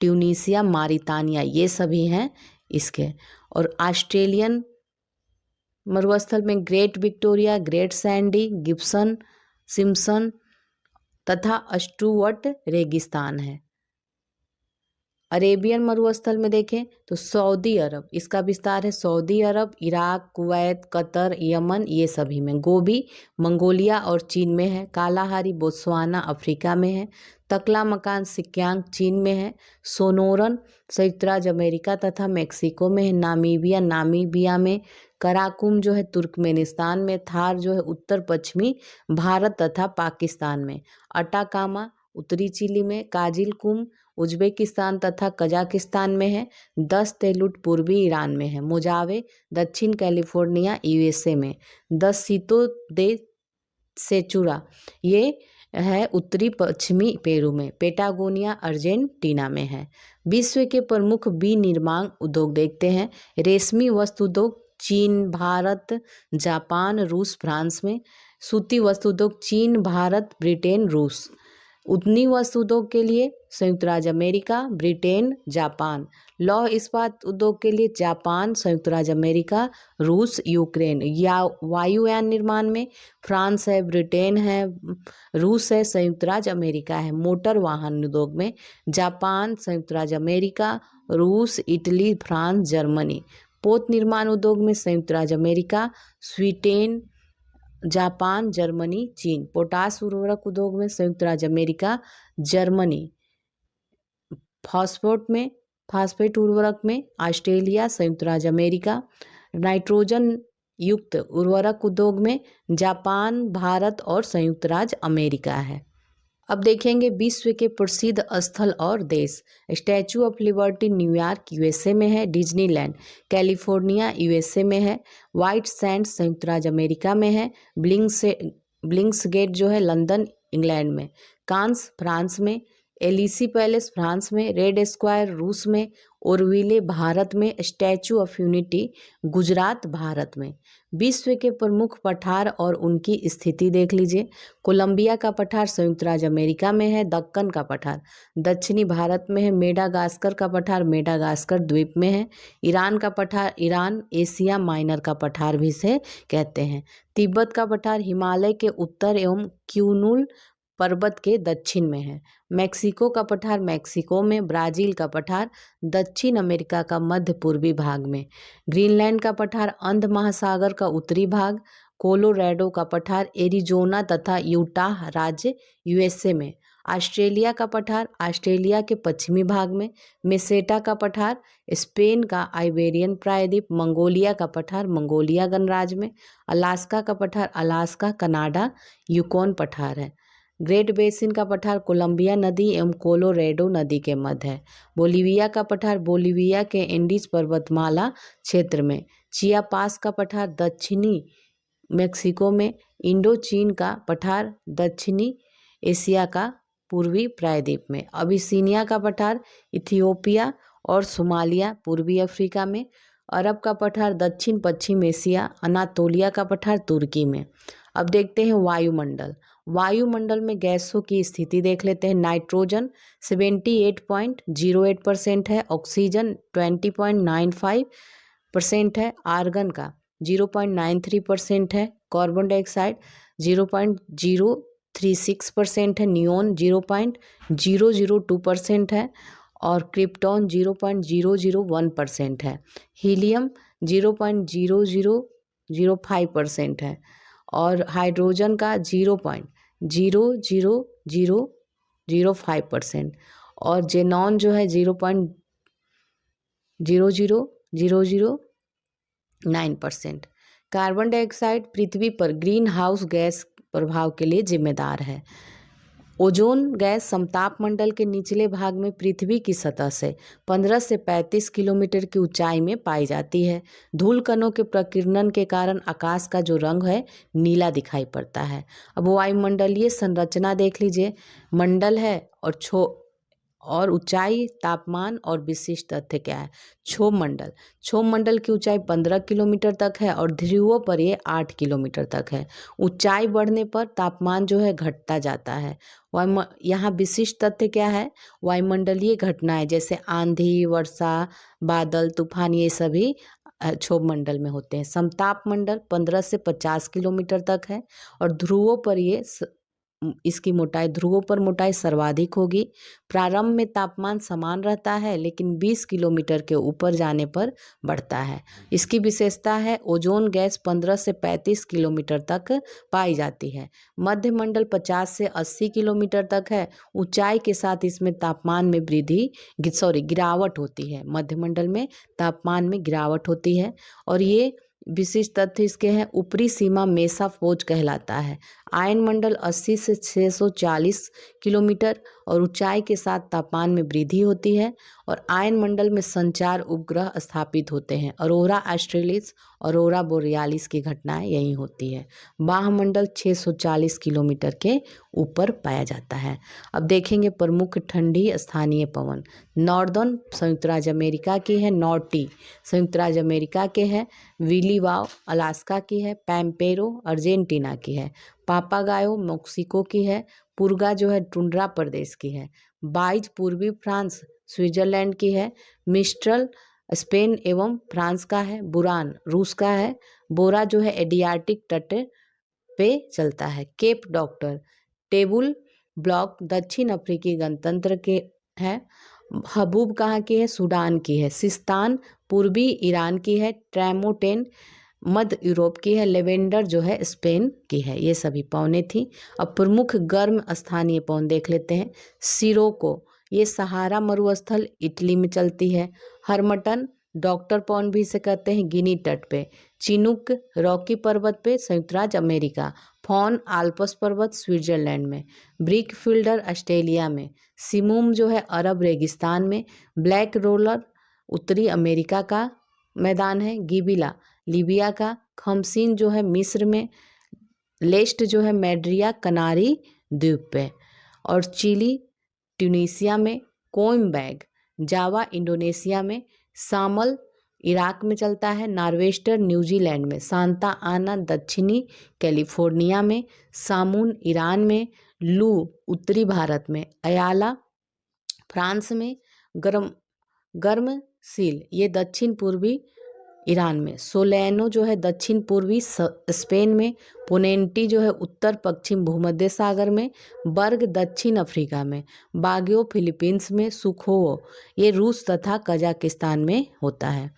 ट्यूनीसिया मारितानिया ये सभी हैं इसके। और ऑस्ट्रेलियन मरुस्थल में great Victoria great Sandy Gibson Simpson तथा स्टुअर्ट रेगिस्तान है। अरेबियन मरुस्थल में देखें तो सऊदी अरब इसका विस्तार है। सऊदी अरब इराक कुवैत कतर यमन ये सभी में। गोबी मंगोलिया और चीन में है। कालाहारी बोत्सवाना अफ्रीका में है। तकला मकान सिक्यांग चीन में है। सोनोरन संयुक्त राज्य अमेरिका तथा मेक्सिको में है। नामीबिया में। कराकुम जो है तुर्कमेनिस्तान में। थार जो है उत्तर पश्चिमी भारत तथा पाकिस्तान में। अटाकामा उत्तरी चिली में। काजिलकुम उज्बेकिस्तान तथा कजाकिस्तान में है। दस तेलुट पूर्वी ईरान में है। मोजावे दक्षिण कैलिफोर्निया यूएसए में। दस सीतो दे सेचुरा ये है उत्तरी पश्चिमी पेरू में। पेटागोनिया अर्जेंटीना में है। विश्व के प्रमुख विनिर्माण उद्योग देखते हैं। रेशमी वस्त्र उद्योग चीन भारत जापान रूस फ्रांस में। सूती वस्त्र उद्योग चीन भारत ब्रिटेन रूस। ऊतनी वस्त्र उद्योग के लिए संयुक्त राज्य अमेरिका ब्रिटेन जापान। लौह इस्पात उद्योग के लिए जापान संयुक्त राज्य अमेरिका रूस यूक्रेन। या वायुयान निर्माण में फ्रांस है ब्रिटेन है रूस है संयुक्त राज्य अमेरिका है। मोटर वाहन उद्योग में जापान संयुक्त राज्य अमेरिका रूस इटली फ्रांस जर्मनी। पोत निर्माण उद्योग में संयुक्त राज्य अमेरिका, स्वीडन, जापान, जर्मनी, चीन। पोटास उर्वरक उद्योग में संयुक्त राज्य अमेरिका, जर्मनी। फास्फेट उर्वरक में ऑस्ट्रेलिया, संयुक्त राज्य अमेरिका। नाइट्रोजन युक्त उर्वरक उद्योग में जापान, भारत और संयुक्त राज्य अमेरिका है। अब देखेंगे विश्व के प्रसिद्ध स्थल और देश। Statue of liberty New York USA में है। डिज्नीलैंड कैलिफोर्निया यूएसए में है। व्हाइट सैंड्स संयुक्त राज्य अमेरिका में है। ब्लिंक्स गेट जो है लंदन इंग्लैंड में। कांस फ्रांस में। एलिसी पैलेस फ्रांस में। रेड स्क्वायर रूस में। ओरविले भारत में। Statue of unity Gujarat Bharat में। विश्व के प्रमुख पठार और उनकी स्थिति देख लीजिए। कोलंबिया का पठार संयुक्त राज्य अमेरिका में है। दक्कन का पठार दक्षिणी भारत में है। मेडागास्कर का पठार मेडागास्कर द्वीप में है। ईरान का पठार ईरान एशिया माइनर का पठार भी से कहते हैं। तिब्बत का पठार हिमालय के उत्तर एवं क्यूनुल पर्वत के दक्षिण में है। मैक्सिको का पठार मैक्सिको में। ब्राजील का पठार दक्षिण अमेरिका का मध्य पूर्वी भाग में। ग्रीनलैंड का पठार अंध महासागर का उत्तरी भाग। कोलोराडो का पठार एरिजोना तथा यूटाह राज्य यूएसए में। ऑस्ट्रेलिया का पठार ऑस्ट्रेलिया के पश्चिमी भाग में। मेसेटा का पठार स्पेन का आइबेरियन प्रायद्वीप। मंगोलिया का पठार मंगोलिया गणराज्य में। अलास्का का पठार अलास्का कनाडा यूकोन पठार है। ग्रेट बेसिन का पठार कोलंबिया नदी एवं कोलोराडो नदी के मध्य है। बोलिविया का पठार बोलिविया के एंडीज पर्वतमाला क्षेत्र में। चियापास का पठार दक्षिणी मेक्सिको में। इंडो चीन का पठार दक्षिणी एशिया का पूर्वी प्रायद्वीप में। अबिसिनिया का पठार इथियोपिया और सोमालिया पूर्वी अफ्रीका में। अरब का पठार दक्षिण पश्चिम एशिया। अनातोलिया का पठार तुर्की में। अब देखते हैं वायुमंडल। वायुमंडल में गैसों की स्थिति देख लेते हैं। नाइट्रोजन 78.08% है। ऑक्सीजन 20.95% है। आर्गन का 0.93% है। कार्बन डाइऑक्साइड 0.036% है। नियोन 0.002% है और क्रिप्टॉन 0.001% है। हीलियम 0.0005% है और हाइड्रोजन का 0.00005% और जेनॉन जो है 0.00009%। कार्बन डाइऑक्साइड पृथ्वी पर ग्रीन हाउस गैस प्रभाव के लिए जिम्मेदार है। ओजोन गैस समताप मंडल के निचले भाग में पृथ्वी की सतह से 15 से 35 किलोमीटर की ऊंचाई में पाई जाती है। धूल कणों के प्रकीर्णन के कारण आकाश का जो रंग है नीला दिखाई पड़ता है। अब वायुमंडलीय संरचना देख लीजिए। मंडल है और ऊंचाई, तापमान और विशिष्ट तथ्य क्या है। क्षोभ मंडल की ऊंचाई 15 किलोमीटर तक है और ध्रुवों पर ये 8 किलोमीटर तक है। ऊंचाई बढ़ने पर तापमान जो है घटता जाता है। यहाँ विशिष्ट तथ्य क्या है। वायुमंडलीय घटनाएं जैसे आंधी, वर्षा, बादल, तूफान ये सभी क्षोभ मंडल में होते हैं। समताप मंडल 15 से 50 किलोमीटर तक है और ध्रुवों पर इसकी मोटाई ध्रुवों पर मोटाई सर्वाधिक होगी। प्रारंभ में तापमान समान रहता है लेकिन 20 किलोमीटर के ऊपर जाने पर बढ़ता है। इसकी विशेषता है ओजोन गैस 15 से 35 किलोमीटर तक पाई जाती है। मध्य मंडल 50 से 80 किलोमीटर तक है। ऊंचाई के साथ इसमें तापमान में गिरावट होती है। मध्य मंडल में तापमान में गिरावट होती है और ये विशिष्ट तथ्य इसके हैं। ऊपरी सीमा मेसाफोज कहलाता है। आयन मंडल 80 से 640 किलोमीटर और ऊंचाई के साथ तापमान में वृद्धि होती है और आयन मंडल में संचार उपग्रह स्थापित होते हैं। अरोरा ऑस्ट्रेलिस, अरोरा बोरियालिस की घटनाएं यहीं होती है। बाह्यमंडल 640 किलोमीटर के ऊपर पाया जाता है। अब देखेंगे प्रमुख ठंडी स्थानीय पवन। नॉर्दर्न संयुक्त राज्य अमेरिका की है। नॉर्टी संयुक्त राज्य अमेरिका के है। विलीवाव अलास्का की है। पैम्पेरो अर्जेंटीना की है। पापागायो मेक्सिको की है। पुर्गा जो है टुंड्रा प्रदेश की है। बाइज पूर्वी फ्रांस स्विट्जरलैंड की है। मिस्ट्रल स्पेन एवं फ्रांस का है। बुरान रूस का है। बोरा जो है एडियाटिक तट पे चलता है। केप डॉक्टर टेबुल ब्लॉक दक्षिण अफ्रीकी गणतंत्र के है। हबूब कहाँ की है? सूडान की है। सिस्तान पूर्वी ईरान की है। ट्रैमोटेन मध्य यूरोप की है। लेवेंडर जो है स्पेन की है। ये सभी पौने थी। अब प्रमुख गर्म स्थानीय पौन देख लेते हैं। सिरोको, ये सहारा मरुस्थल इटली में चलती है। हरमटन डॉक्टर पौन भी इसे कहते हैं, गिनी तट पे। चिनुक रॉकी पर्वत पे, संयुक्त राज्य अमेरिका। फॉन आल्प्स पर्वत स्विट्जरलैंड में। ब्रिक फील्डर ऑस्ट्रेलिया में। सिमुम जो है अरब रेगिस्तान में। ब्लैक रोलर उत्तरी अमेरिका का मैदान है। गिबिला लीबिया का। खमसीन जो है मिस्र में। लेस्ट जो है मैड्रिया कनारी द्वीप पे। और चिली ट्यूनीसिया में। कोइम्बैग जावा इंडोनेशिया में। सामल इराक में चलता है। नार्वेस्टर न्यूजीलैंड में। सांता आना दक्षिणी कैलिफोर्निया में। सामून ईरान में। लू उत्तरी भारत में। अयाला फ्रांस में। गर्म गर्म सील ये दक्षिण पूर्वी ईरान में। सोलेनो जो है दक्षिण पूर्वी स्पेन में। पोनेंटी जो है उत्तर पश्चिम भूमध्य सागर में। बर्ग दक्षिण अफ्रीका में। बाग्यो फिलीपींस में। सुखोवो ये रूस तथा कजाकिस्तान में होता है।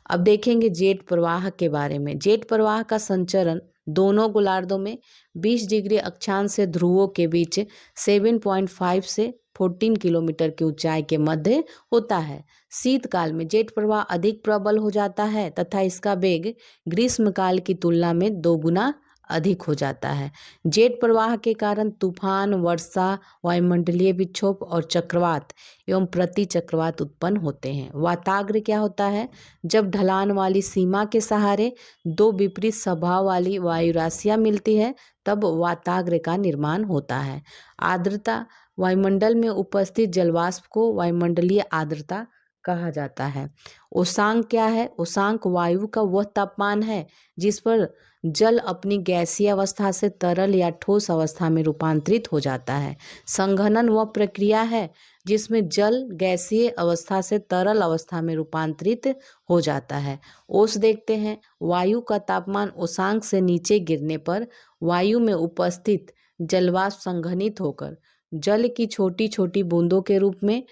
अब देखेंगे जेट प्रवाह के बारे में। जेट प्रवाह का संचरण दोनों गोलार्धों में 20 डिग्री अक्षांश से ध्रुवों के बीच 7.5 से 14 किलोमीटर की ऊंचाई के मध्य होता है। शीतकाल में जेट प्रवाह अधिक प्रबल हो जाता है तथा इसका वेग ग्रीष्मकाल की तुलना में 2 गुना अधिक हो जाता है। जेट प्रवाह के कारण तूफान, वर्षा, वायुमंडलीय विक्षोभ और चक्रवात एवं प्रति चक्रवात उत्पन्न होते हैं। वाताग्र क्या होता है? जब ढलान वाली सीमा के सहारे दो विपरीत स्वभाव वाली वायु राशियां मिलती है तब वाताग्र का निर्माण होता है। आर्द्रता वायुमंडल में उपस्थित जलवाष्प को वायुमंडलीय आर्द्रता कहा जाता है। उष्णांक क्या है? उष्णांक वायु का वह तापमान है जिस पर जल अपनी गैसीय अवस्था से तरल या ठोस अवस्था में रूपांतरित हो जाता है। संघनन वह प्रक्रिया है जिसमें जल गैसीय अवस्था से तरल अवस्था में रूपांतरित हो जाता है। ओस देखते हैं। वायु का तापमान उष्णांक से नीचे गिरने पर वायु में उपस्थित जलवाष्प संघनित होकर जल की छोटी छोटी बूंदों के रूप में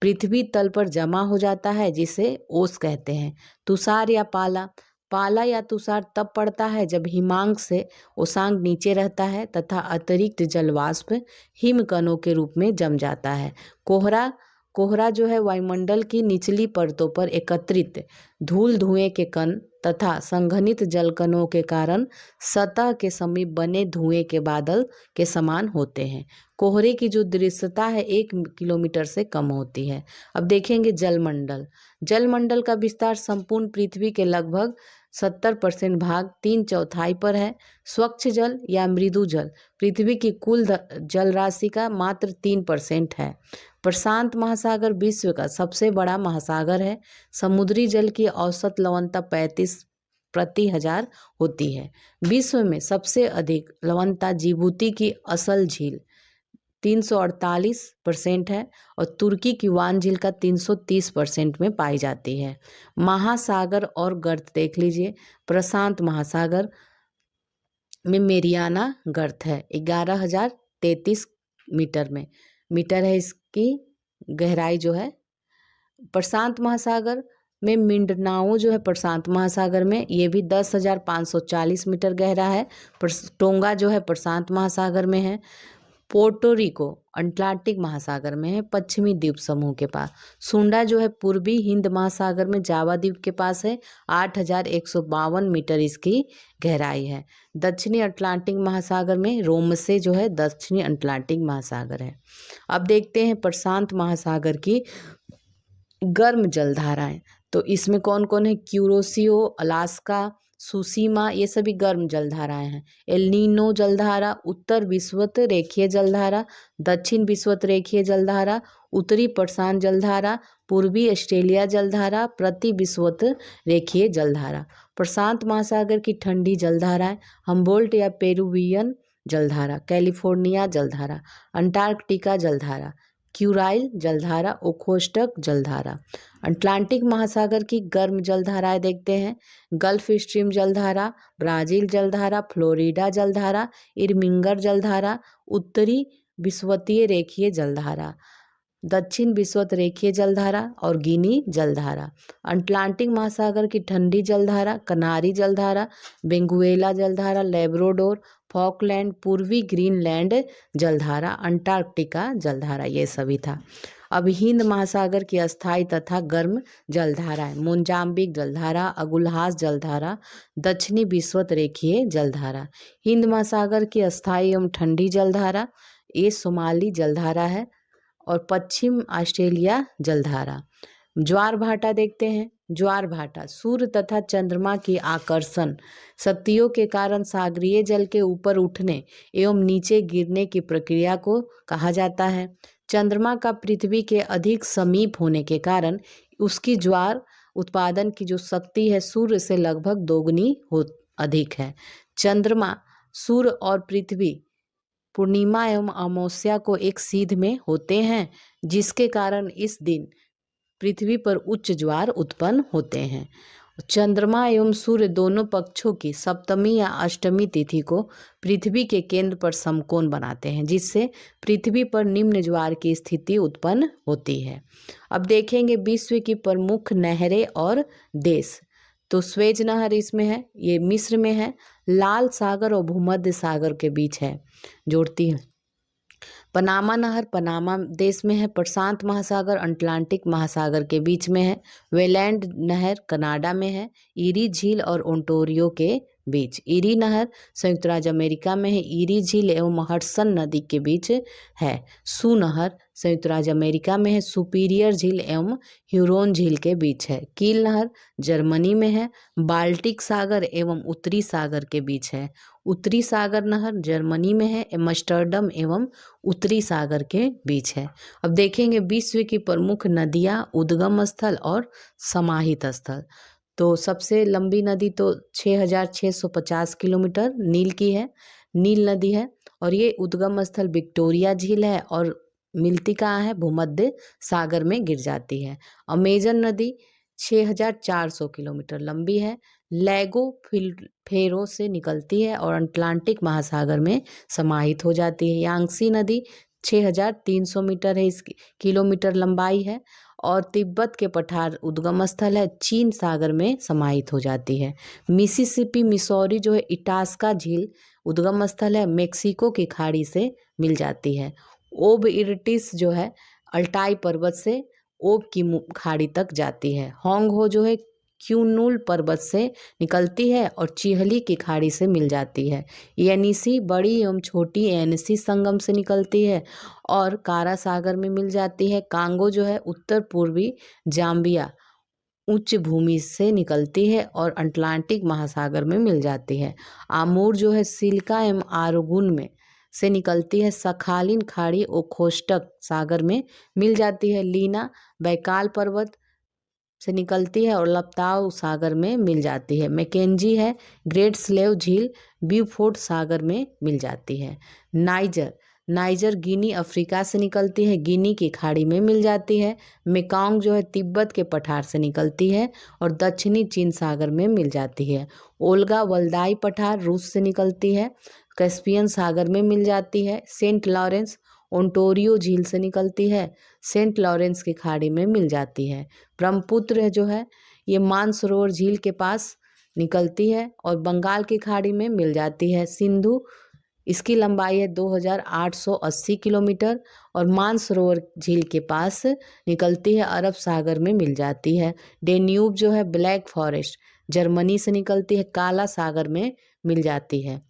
पृथ्वी तल पर जमा हो जाता है, जिसे ओस कहते हैं। तुषार या पाला, पाला या तुषार तब पड़ता है जब हिमांक से उषांक नीचे रहता है तथा अतिरिक्त जलवाष्प हिमकणों के रूप में जम जाता है। कोहरा, कोहरा जो है वायुमंडल की निचली परतों पर एकत्रित धूल धुएं के कण तथा संघनित जलकणों के कारण सतह के समीप बने धुएं के बादल के समान होते हैं। कोहरे की जो दृश्यता है 1 किलोमीटर से कम होती है। अब देखेंगे जलमंडल। जलमंडल का विस्तार संपूर्ण पृथ्वी के लगभग 70% भाग 3/4 पर है। स्वच्छ जल या मृदु जल पृथ्वी की कुल जल राशि का मात्र 3% है। प्रशांत महासागर विश्व का सबसे बड़ा महासागर है। समुद्री जल की औसत लवणता 35 प्रति हजार होती है। विश्व में सबसे अधिक लवणता जिबूती की असल झील 348% है और तुर्की की वान झील का 330% में पाई जाती है। महासागर और गर्त देख लीजिए। प्रशांत महासागर में मेरियाना गर्त है 11,033 मीटर है इसकी गहराई जो है। प्रशांत महासागर में मिंडनाओ जो है प्रशांत महासागर में ये भी 10,540 मीटर गहरा है। टोंगा जो है प्रशांत महासागर में है। पोर्टोरिको अटलांटिक महासागर में है, पश्चिमी द्वीप समूह के पास। सुंडा जो है पूर्वी हिंद महासागर में जावा द्वीप के पास है। 8,152 मीटर इसकी गहराई है। दक्षिणी अटलांटिक महासागर में रोमसे जो है दक्षिणी अटलांटिक महासागर है। अब देखते हैं प्रशांत महासागर की गर्म जलधाराएं। तो इसमें कौन कौन है? क्यूरोसियो, अलास्का, सुसीमा, ये सभी गर्म जलधाराएं हैं। एल्निनो जलधारा, उत्तर विषुवत रेखीय जलधारा, दक्षिण विषुवत रेखीय जलधारा, उत्तरी प्रशांत जलधारा, पूर्वी ऑस्ट्रेलिया जलधारा, प्रति विषुवत रेखीय जलधारा। प्रशांत महासागर की ठंडी जलधाराएं हम्बोल्ट या पेरुवियन जलधारा, कैलिफोर्निया जलधारा, अंटार्कटिका जलधारा, क्यूराइल जलधारा, ओखोस्टक जलधारा। अटलांटिक महासागर की गर्म जलधाराएं देखते हैं। गल्फ स्ट्रीम जलधारा, ब्राजील जलधारा, फ्लोरिडा जलधारा, इरमिंगर जलधारा, उत्तरी विषुवतीय रेखीय जलधारा। दक्षिण विषुवत रेखीय जलधारा और गिनी जलधारा। अटलांटिक महासागर की ठंडी जलधारा, कनारी जलधारा, बेंगुएला जलधारा, लेब्राडोर, फॉकलैंड, पूर्वी ग्रीनलैंड जलधारा, अंटार्कटिका जलधारा, ये सभी था। अब हिंद महासागर की अस्थायी तथा गर्म जलधाराएं, मोजाम्बिक जलधारा, अगुल्हास जलधारा, दक्षिणी विषुवत रेखीय जलधारा। हिंद महासागर की अस्थायी एवं ठंडी जलधारा, ये सोमाली जलधारा है, और पश्चिम ऑस्ट्रेलिया जलधारा। ज्वार भाटा देखते हैं। ज्वार भाटा सूर्य तथा चंद्रमा की आकर्षण शक्तियों के कारण सागरीय जल के ऊपर उठने एवं नीचे गिरने की प्रक्रिया को कहा जाता है। चंद्रमा का पृथ्वी के अधिक समीप होने के कारण उसकी ज्वार उत्पादन की जो शक्ति है सूर्य से लगभग दोगुनी अधिक है। चंद्रमा, सूर्य और पृथ्वी पूर्णिमा एवं अमावस्या को एक सीध में होते हैं, जिसके कारण इस दिन पृथ्वी पर उच्च ज्वार उत्पन्न होते हैं। चंद्रमा एवं सूर्य दोनों पक्षों की सप्तमी या अष्टमी तिथि को पृथ्वी के केंद्र पर समकोण बनाते हैं, जिससे पृथ्वी पर निम्न ज्वार की स्थिति उत्पन्न होती है। अब देखेंगे विश्व की प्रमुख नहरें और देश। तो स्वेज नहर इसमें है, ये मिस्र में है, लाल सागर और भूमध्य सागर के बीच है, जोड़ती है। पनामा नहर पनामा देश में है, प्रशांत महासागर अटलांटिक महासागर के बीच में है, वेलैंड नहर कनाडा में है, ईरी झील और ओंटारियो के बीच। ईरी नहर संयुक्त राज्य अमेरिका में है, ईरी झील एवं हडसन नदी के बीच है। सू नहर संयुक्त राज्य अमेरिका में है, सुपीरियर झील एवं ह्यूरोन झील के बीच है। कील नहर जर्मनी में है, बाल्टिक सागर एवं उत्तरी सागर के बीच है। उत्तरी सागर नहर जर्मनी में है, एम्स्टर्डम एवं उत्तरी सागर के बीच है। अब देखेंगे विश्व की प्रमुख नदियां, उद्गम स्थल और समाहित स्थल। तो सबसे लंबी नदी तो 6650 किलोमीटर नील की है, नील नदी है, और ये उद्गम स्थल विक्टोरिया झील है और मिलती कहाँ है, भूमध्य सागर में गिर जाती है। अमेजन नदी 6400 किलोमीटर लंबी है, लेगो फेरो से निकलती है और अटलांटिक महासागर में समाहित हो जाती है। यांगसी नदी 6300 मीटर है, इसकी किलोमीटर लंबाई है, और तिब्बत के पठार उद्गम स्थल है, चीन सागर में समाहित हो जाती है। मिसिसिपी मिसौरी जो है इटास्का झील उद्गम स्थल है, मेक्सिको की खाड़ी से मिल जाती है। ओब इरिटिस जो है अल्टाई पर्वत से ओब की खाड़ी तक जाती है। होंग हो जो है क्यूनूल पर्वत से निकलती है और चिहली की खाड़ी से मिल जाती है। येनिसी बड़ी एवं छोटी येनिसी संगम से निकलती है और कारा सागर में मिल जाती है। कांगो जो है उत्तर पूर्वी जाम्बिया उच्च भूमि से निकलती है और अटलांटिक महासागर में मिल जाती है। आमूर जो है सिल्का एवं आरगुन में से निकलती है, सखालिन खाड़ी ओखोस्टक सागर में मिल जाती है। लीना बैकाल पर्वत से निकलती है और लपताव सागर में मिल जाती है। मैकेंजी है ग्रेट स्लेव झील ब्यूफोर्ट सागर में मिल जाती है। नाइजर गिनी अफ्रीका से निकलती है, गिनी की खाड़ी में मिल जाती है। मेकांग जो है तिब्बत के पठार से निकलती है और दक्षिणी चीन सागर में मिल जाती है। ओल्गा वल्दाई पठार रूस से निकलती है, कैस्पियन सागर में मिल जाती है। सेंट लॉरेंस ओंटारियो झील से निकलती है, सेंट लॉरेंस की खाड़ी में मिल जाती है। ब्रह्मपुत्र जो है ये मानसरोवर झील के पास निकलती है और बंगाल की खाड़ी में मिल जाती है। सिंधु इसकी लंबाई है 2880 किलोमीटर और मानसरोवर झील के पास निकलती है, अरब सागर में मिल जाती है। डेन्यूब जो है ब्लैक फॉरेस्ट जर्मनी से निकलती है, काला सागर में मिल जाती है।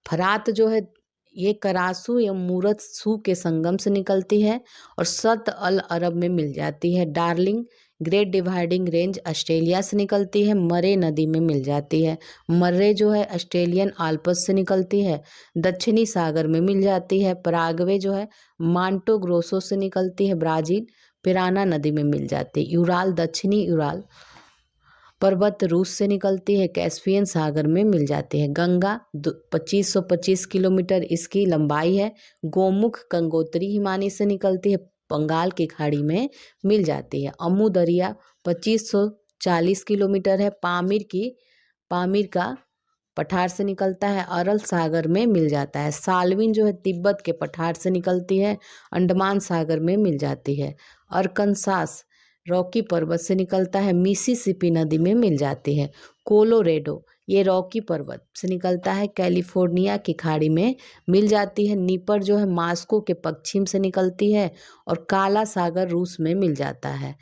फरात जो है ये करासू एवं मूरत सू के संगम से निकलती है और सत अल अरब में मिल जाती है। Darling great dividing range Australia से निकलती है, मरे नदी में मिल जाती है। मर्रे जो है ऑस्ट्रेलियन आल्प्स से निकलती है, दक्षिणी सागर में मिल जाती है। पराग्वे जो है मांटो ग्रोसो से निकलती है, ब्राजील पिराना नदी में मिल जाती है। यूराल दक्षिणी यूराल पर्वत रूस से निकलती है, कैस्पियन सागर में मिल जाती है। गंगा 2525 किलोमीटर इसकी लंबाई है, गोमुख गंगोत्री हिमानी से निकलती है, बंगाल की खाड़ी में मिल जाती है। अमू दरिया 2540 किलोमीटर है, पामीर का पठार से निकलता है, अरल सागर में मिल जाता है। साल्विन जो है तिब्बत के पठार से निकलती है, अंडमान सागर में मिल जाती है। अरकनसास रॉकी पर्वत से निकलता है, मिसिसिपी नदी में मिल जाती है। कोलोरेडो ये रॉकी पर्वत से निकलता है, कैलिफोर्निया की खाड़ी में मिल जाती है। नीपर जो है मास्को के पश्चिम से निकलती है और काला सागर रूस में मिल जाता है।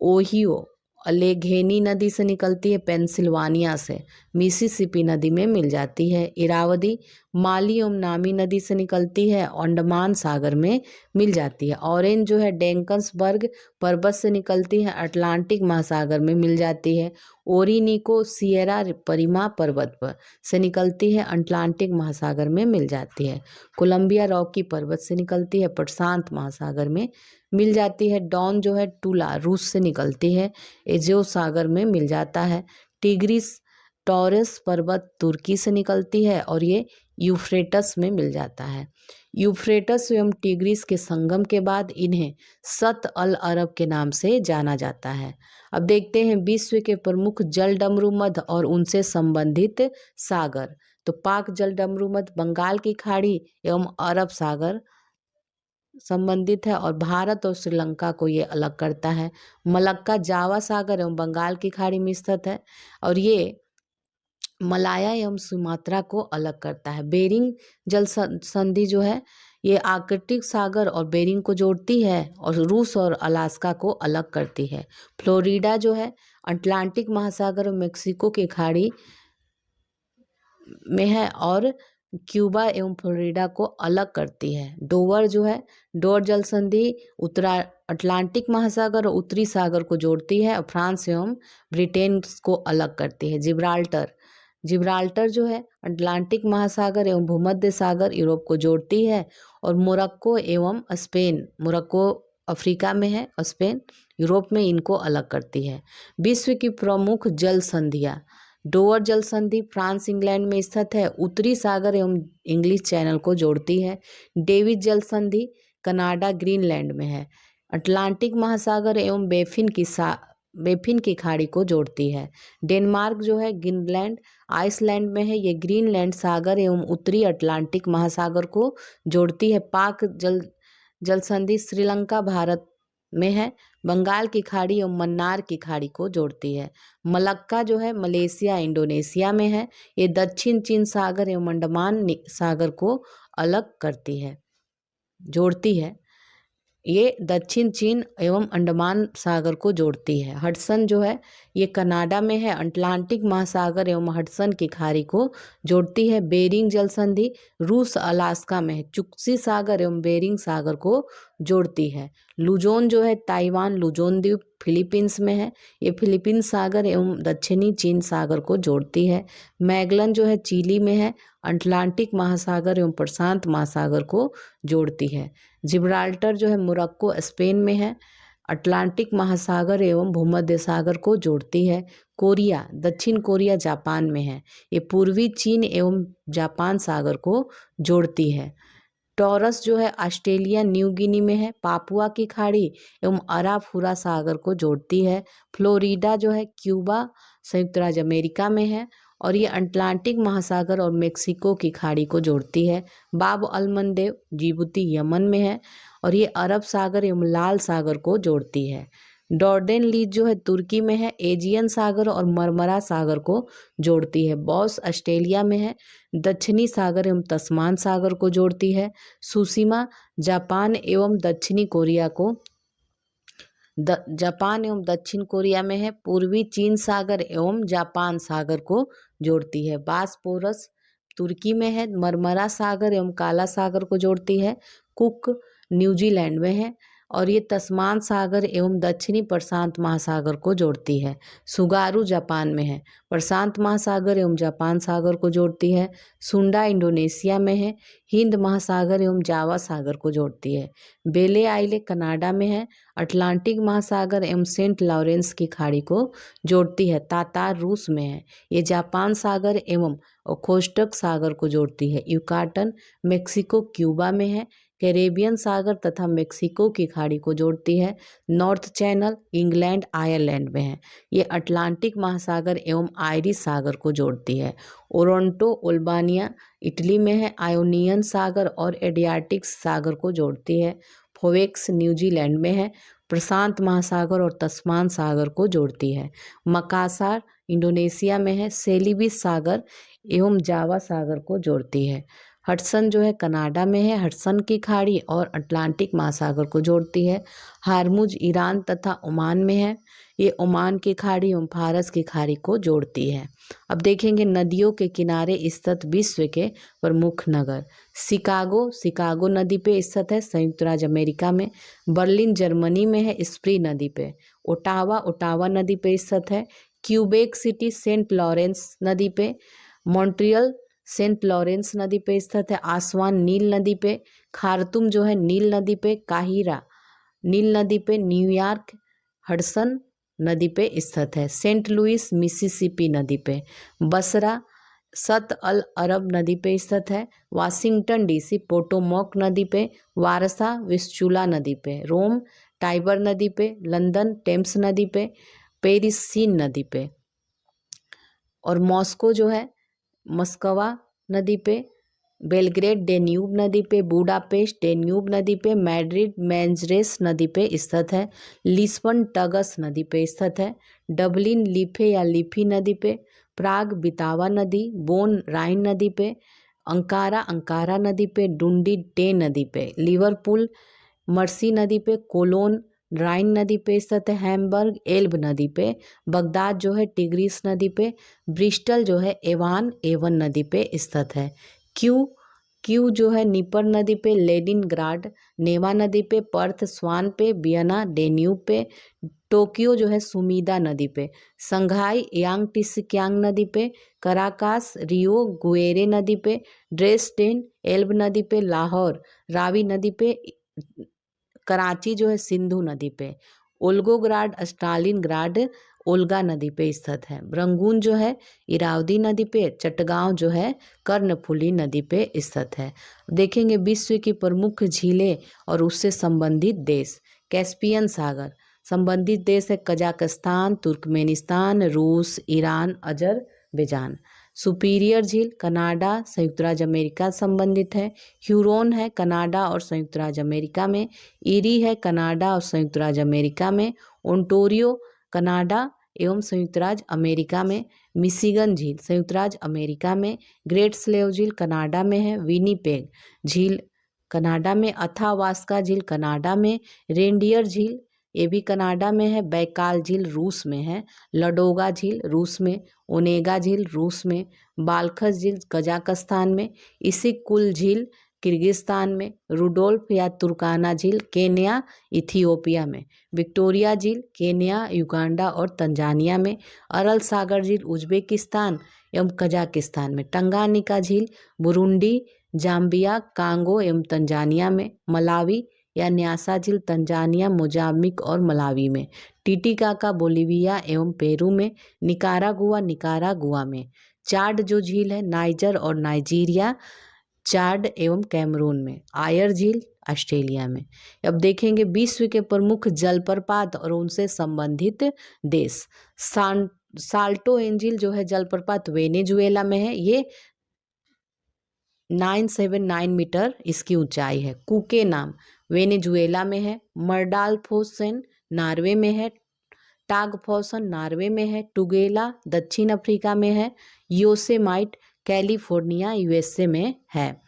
ओहियो अलेघेनी नदी से निकलती है, पेंसिल्वानिया से। मिसिसिपी नदी में मिल जाती है। इरावदी माली एवं नामी नदी से निकलती है, अंडमान सागर में मिल जाती है। ऑरेंज जो है डेंकन्सबर्ग पर्वत से निकलती है, अटलांटिक महासागर में मिल जाती है। ओरिनिको सिएरा परिमा पर्वत पर से निकलती है, अटलांटिक महासागर में मिल जाती है। कोलंबिया रॉकी पर्वत से निकलती है, प्रशांत महासागर में मिल जाती है। डॉन जो है टूला रूस से निकलती है, एजियो सागर में मिल जाता है। टिग्रिस टॉरस पर्वत तुर्की से निकलती है और ये यूफ्रेटस में मिल जाता है। यूफ्रेटस एवं टिग्रिस के संगम के बाद इन्हें सत अल अरब के नाम से जाना जाता है। अब देखते हैं विश्व के प्रमुख जल डमरू मध्य और उनसे संबंधित सागर। तो पाक जल डमरू मध्य बंगाल की खाड़ी एवं अरब सागर संबंधित है और भारत और श्रीलंका को ये अलग करता है। मलक्का जावा सागर एवं बंगाल की खाड़ी में स्थित है और ये मलाया एवं सुमात्रा को अलग करता है। बेरिंग जल संधि जो है ये आर्कटिक सागर और बेरिंग को जोड़ती है और रूस और अलास्का को अलग करती है। फ्लोरिडा जो है अटलांटिक महासागर और मेक्सिको की खाड़ी में है और क्यूबा एवं फ्लोरिडा को अलग करती है। डोवर जो है डोर जल संधि उत्तरा अटलांटिक महासागर और उत्तरी सागर को जोड़ती है और फ्रांस एवं ब्रिटेन को अलग करती है। जिब्राल्टर जो है अटलांटिक महासागर एवं भूमध्य सागर यूरोप को जोड़ती है और मोरक्को एवं स्पेन, मोरक्को अफ्रीका में है और स्पेन यूरोप में, इनको अलग करती है। विश्व की प्रमुख जल संधियाँ डोवर जल संधि फ्रांस इंग्लैंड में स्थित है, उत्तरी सागर एवं इंग्लिश चैनल को जोड़ती है। डेविस जल संधि कनाडा ग्रीनलैंड में है। अटलांटिक महासागर एवं बेफिन की खाड़ी को जोड़ती है। डेनमार्क जो है ग्रीनलैंड आइसलैंड में है, ये ग्रीनलैंड सागर एवं उत्तरी अटलांटिक महासागर को जोड़ती है। पाक जल संधि श्रीलंका भारत में है, बंगाल की खाड़ी एवं मन्नार की खाड़ी को जोड़ती है। मलक्का जो है मलेशिया इंडोनेशिया में है, ये दक्षिण चीन सागर एवं अंडमान सागर को अलग करती है, जोड़ती है। ये दक्षिण चीन एवं अंडमान सागर को जोड़ती है। हडसन जो है ये कनाडा में है, अटलांटिक महासागर एवं हडसन की खाड़ी को जोड़ती है। बेरिंग जल संधि रूस अलास्का में है, चुक्सी सागर एवं बेरिंग सागर को जोड़ती है। लुजोन जो है ताइवान लुजोन द्वीप फिलीपींस में है, ये फिलीपींस सागर एवं दक्षिणी चीन सागर को जोड़ती है। मैगलन जो है चिली में है, अटलांटिक महासागर एवं प्रशांत महासागर को जोड़ती है। जिब्राल्टर जो है मोरक्को स्पेन में है, अटलांटिक महासागर एवं भूमध्य सागर को जोड़ती है। कोरिया दक्षिण कोरिया जापान में है, ये पूर्वी चीन एवं जापान सागर को जोड़ती है। टॉरस जो है ऑस्ट्रेलिया न्यू गिनी में है, पापुआ की खाड़ी एवं अराफुरा सागर को जोड़ती है। फ्लोरिडा जो है क्यूबा संयुक्त राज्य अमेरिका में है और ये अटलांटिक महासागर और मेक्सिको की खाड़ी को जोड़ती है। बाब अल मंदेब जिबूती यमन में है और ये अरब सागर एवं लाल सागर को जोड़ती है। डॉर्डेन लीज जो है तुर्की में है, एजियन सागर और मरमरा सागर को जोड़ती है। बॉस ऑस्ट्रेलिया में है, दक्षिणी सागर एवं तस्मान सागर को जोड़ती है। सुसीमा जापान एवं दक्षिणी कोरिया को जापान एवं दक्षिण कोरिया में है, पूर्वी चीन सागर एवं जापान सागर को जोड़ती है। बासपोरस तुर्की में है, मरमरा सागर एवं काला सागर को जोड़ती है। कुक न्यूजीलैंड में है और ये तस्मान सागर एवं दक्षिणी प्रशांत महासागर को जोड़ती है। सुगारू जापान में है, प्रशांत महासागर एवं जापान सागर को जोड़ती है। सुंडा इंडोनेशिया में है, हिंद महासागर एवं जावा सागर को जोड़ती है। बेले आइले कनाडा में है, अटलांटिक महासागर एवं सेंट लॉरेंस की खाड़ी को जोड़ती है। तातार रूस में है, ये जापान सागर एवं ओखोस्टक सागर को जोड़ती है। युकाटन मेक्सिको क्यूबा में है, कैरेबियन सागर तथा मेक्सिको की खाड़ी को जोड़ती है। नॉर्थ चैनल इंग्लैंड आयरलैंड में है। ये अटलांटिक महासागर एवं आयरिश सागर को जोड़ती है। ओरोंटो अल्बानिया इटली में है। आयोनियन सागर और एडियाटिक सागर को जोड़ती है। फोवेक्स न्यूजीलैंड में है। प्रशांत महासागर और तस्मान सागर को जोड़ती है। मकासार इंडोनेशिया में है। सेलिबिस सागर एवं जावा सागर को जोड़ती है। हडसन जो है कनाडा में है। हडसन की खाड़ी और अटलांटिक महासागर को जोड़ती है। हारमुज ईरान तथा ओमान में है। ये ओमान की खाड़ी एवं फारस की खाड़ी को जोड़ती है। अब देखेंगे नदियों के किनारे स्थित विश्व के प्रमुख नगर। शिकागो नदी पे स्थित है, संयुक्त राज्य अमेरिका में। बर्लिन जर्मनी में है, स्प्री नदी पे। ओटावा नदी पे स्थित है। क्यूबेक सिटी सेंट लॉरेंस नदी पे। मॉन्ट्रियल सेंट लॉरेंस नदी पे स्थित है। आसवान नील नदी पे। खार्तुम जो है नील नदी पे। काहिरा नील नदी पे। न्यूयॉर्क हडसन नदी पे स्थित है। सेंट लुइस मिसिसिपी नदी पे। बसरा सत अल अरब नदी पे स्थित है। वाशिंगटन डीसी पोटोमॉक नदी पे। वारसा विस्चुला नदी पे। रोम टाइबर नदी पे। लंदन टेम्स नदी पे। पेरिस सीन नदी पे। और मॉस्को जो है मस्कवा नदी पे। बेलग्रेड डेन्यूब नदी पे। बुडापेस्ट डेन्यूब नदी पे। मैड्रिड मेंजरेस नदी पे स्थित है। लिस्बन टगस नदी पे स्थित है। डबलिन लीफे या लीफी नदी पे। प्राग बितावा नदी। बोन राइन नदी पे। अंकारा नदी पे। डुंडी डे नदी पे। लिवरपूल मर्सी नदी पे। कोलोन राइन नदी पे स्थित है। हैम्बर्ग एल्ब नदी पे। बगदाद जो है टिग्रिस नदी पे। ब्रिस्टल जो है एवन नदी पे स्थित है। क्यू जो है निपर नदी पे। लेनिनग्राड नेवा नदी पे। पर्थ स्वान पे। वियना डेन्यूब पे। टोक्यो जो है सुमीदा नदी पे। संघाई यांगटिसिक्यांग नदी पे। कराकास रियो गुएरे नदी पे। ड्रेसडेन एल्ब नदी पे। लाहौर रावी नदी पे। कराची जो है सिंधु नदी पे। ओल्गोग्राड स्टालिनग्राड ओल्गा नदी पे स्थित है। रंगून जो है इरावदी नदी पे। चटगांव जो है कर्णफुली नदी पे स्थित है। देखेंगे विश्व की प्रमुख झीलें और उससे संबंधित देश। कैस्पियन सागर संबंधित देश है कजाकिस्तान, तुर्कमेनिस्तान, रूस, ईरान, अजरबैजान। सुपीरियर झील कनाडा, संयुक्त राज्य अमेरिका संबंधित है। ह्यूरोन है कनाडा और संयुक्त राज्य अमेरिका में। ईरी है कनाडा और संयुक्त राज्य अमेरिका में। ओंटारियो कनाडा एवं संयुक्त राज्य अमेरिका में। मिशिगन झील संयुक्त राज्य अमेरिका में। ग्रेट स्लेव झील कनाडा में है। विनीपेग झील कनाडा में। अथावास्का झील कनाडा में। रेंडियर झील ये भी कनाडा में है। बैकाल झील रूस में है। लडोगा झील रूस में। ओनेगा झील रूस में। बाल्खस झील कजाकिस्तान में। इसिक-कुल झील किर्गिस्तान में। रुडोल्फ या तुर्काना झील केन्या इथियोपिया में। विक्टोरिया झील केन्या, युगांडा और तंजानिया में। अरल सागर झील उज्बेकिस्तान एवं कजाकिस्तान में। टंगानिका झील बुरुंडी, जाम्बिया, कांगो एवं तंजानिया में। मलावी या न्यासा झील तंजानिया, मोजाम्बिक और मलावी में। टिटिकाका बोलिविया एवं पेरू में। निकारागुआ में। चाड जो झील है नाइजर और नाइजीरिया, चाड एवं कैमरून में। आयर झील ऑस्ट्रेलिया में। अब देखेंगे विश्व के प्रमुख जलप्रपात और उनसे संबंधित देश। साल्टो एंजिल जो है जलप्रपात वेनेजुएला में है। ये 979 मीटर इसकी ऊंचाई है। कुके नाम वेनेजुएला में है। मर्डालफोसन नॉर्वे में है। टागफोसन नॉर्वे में है। टुगेला दक्षिण अफ्रीका में है। योसेमाइट कैलिफोर्निया यूएसए में है।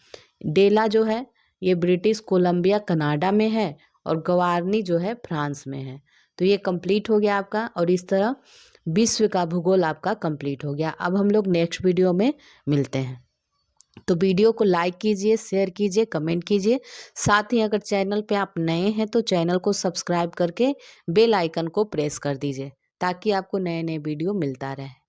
डेला जो है ये ब्रिटिश कोलंबिया कनाडा में है। और गवारनी जो है फ्रांस में है। तो ये कंप्लीट हो गया आपका, और इस तरह विश्व का भूगोल आपका कंप्लीट हो गया। अब हम लोग नेक्स्ट वीडियो में मिलते हैं। तो वीडियो को लाइक कीजिए, शेयर कीजिए, कमेंट कीजिए। साथ ही अगर चैनल पे आप नए हैं तो चैनल को सब्सक्राइब करके बेल आइकन को प्रेस कर दीजिए, ताकि आपको नए नए वीडियो मिलता रहे।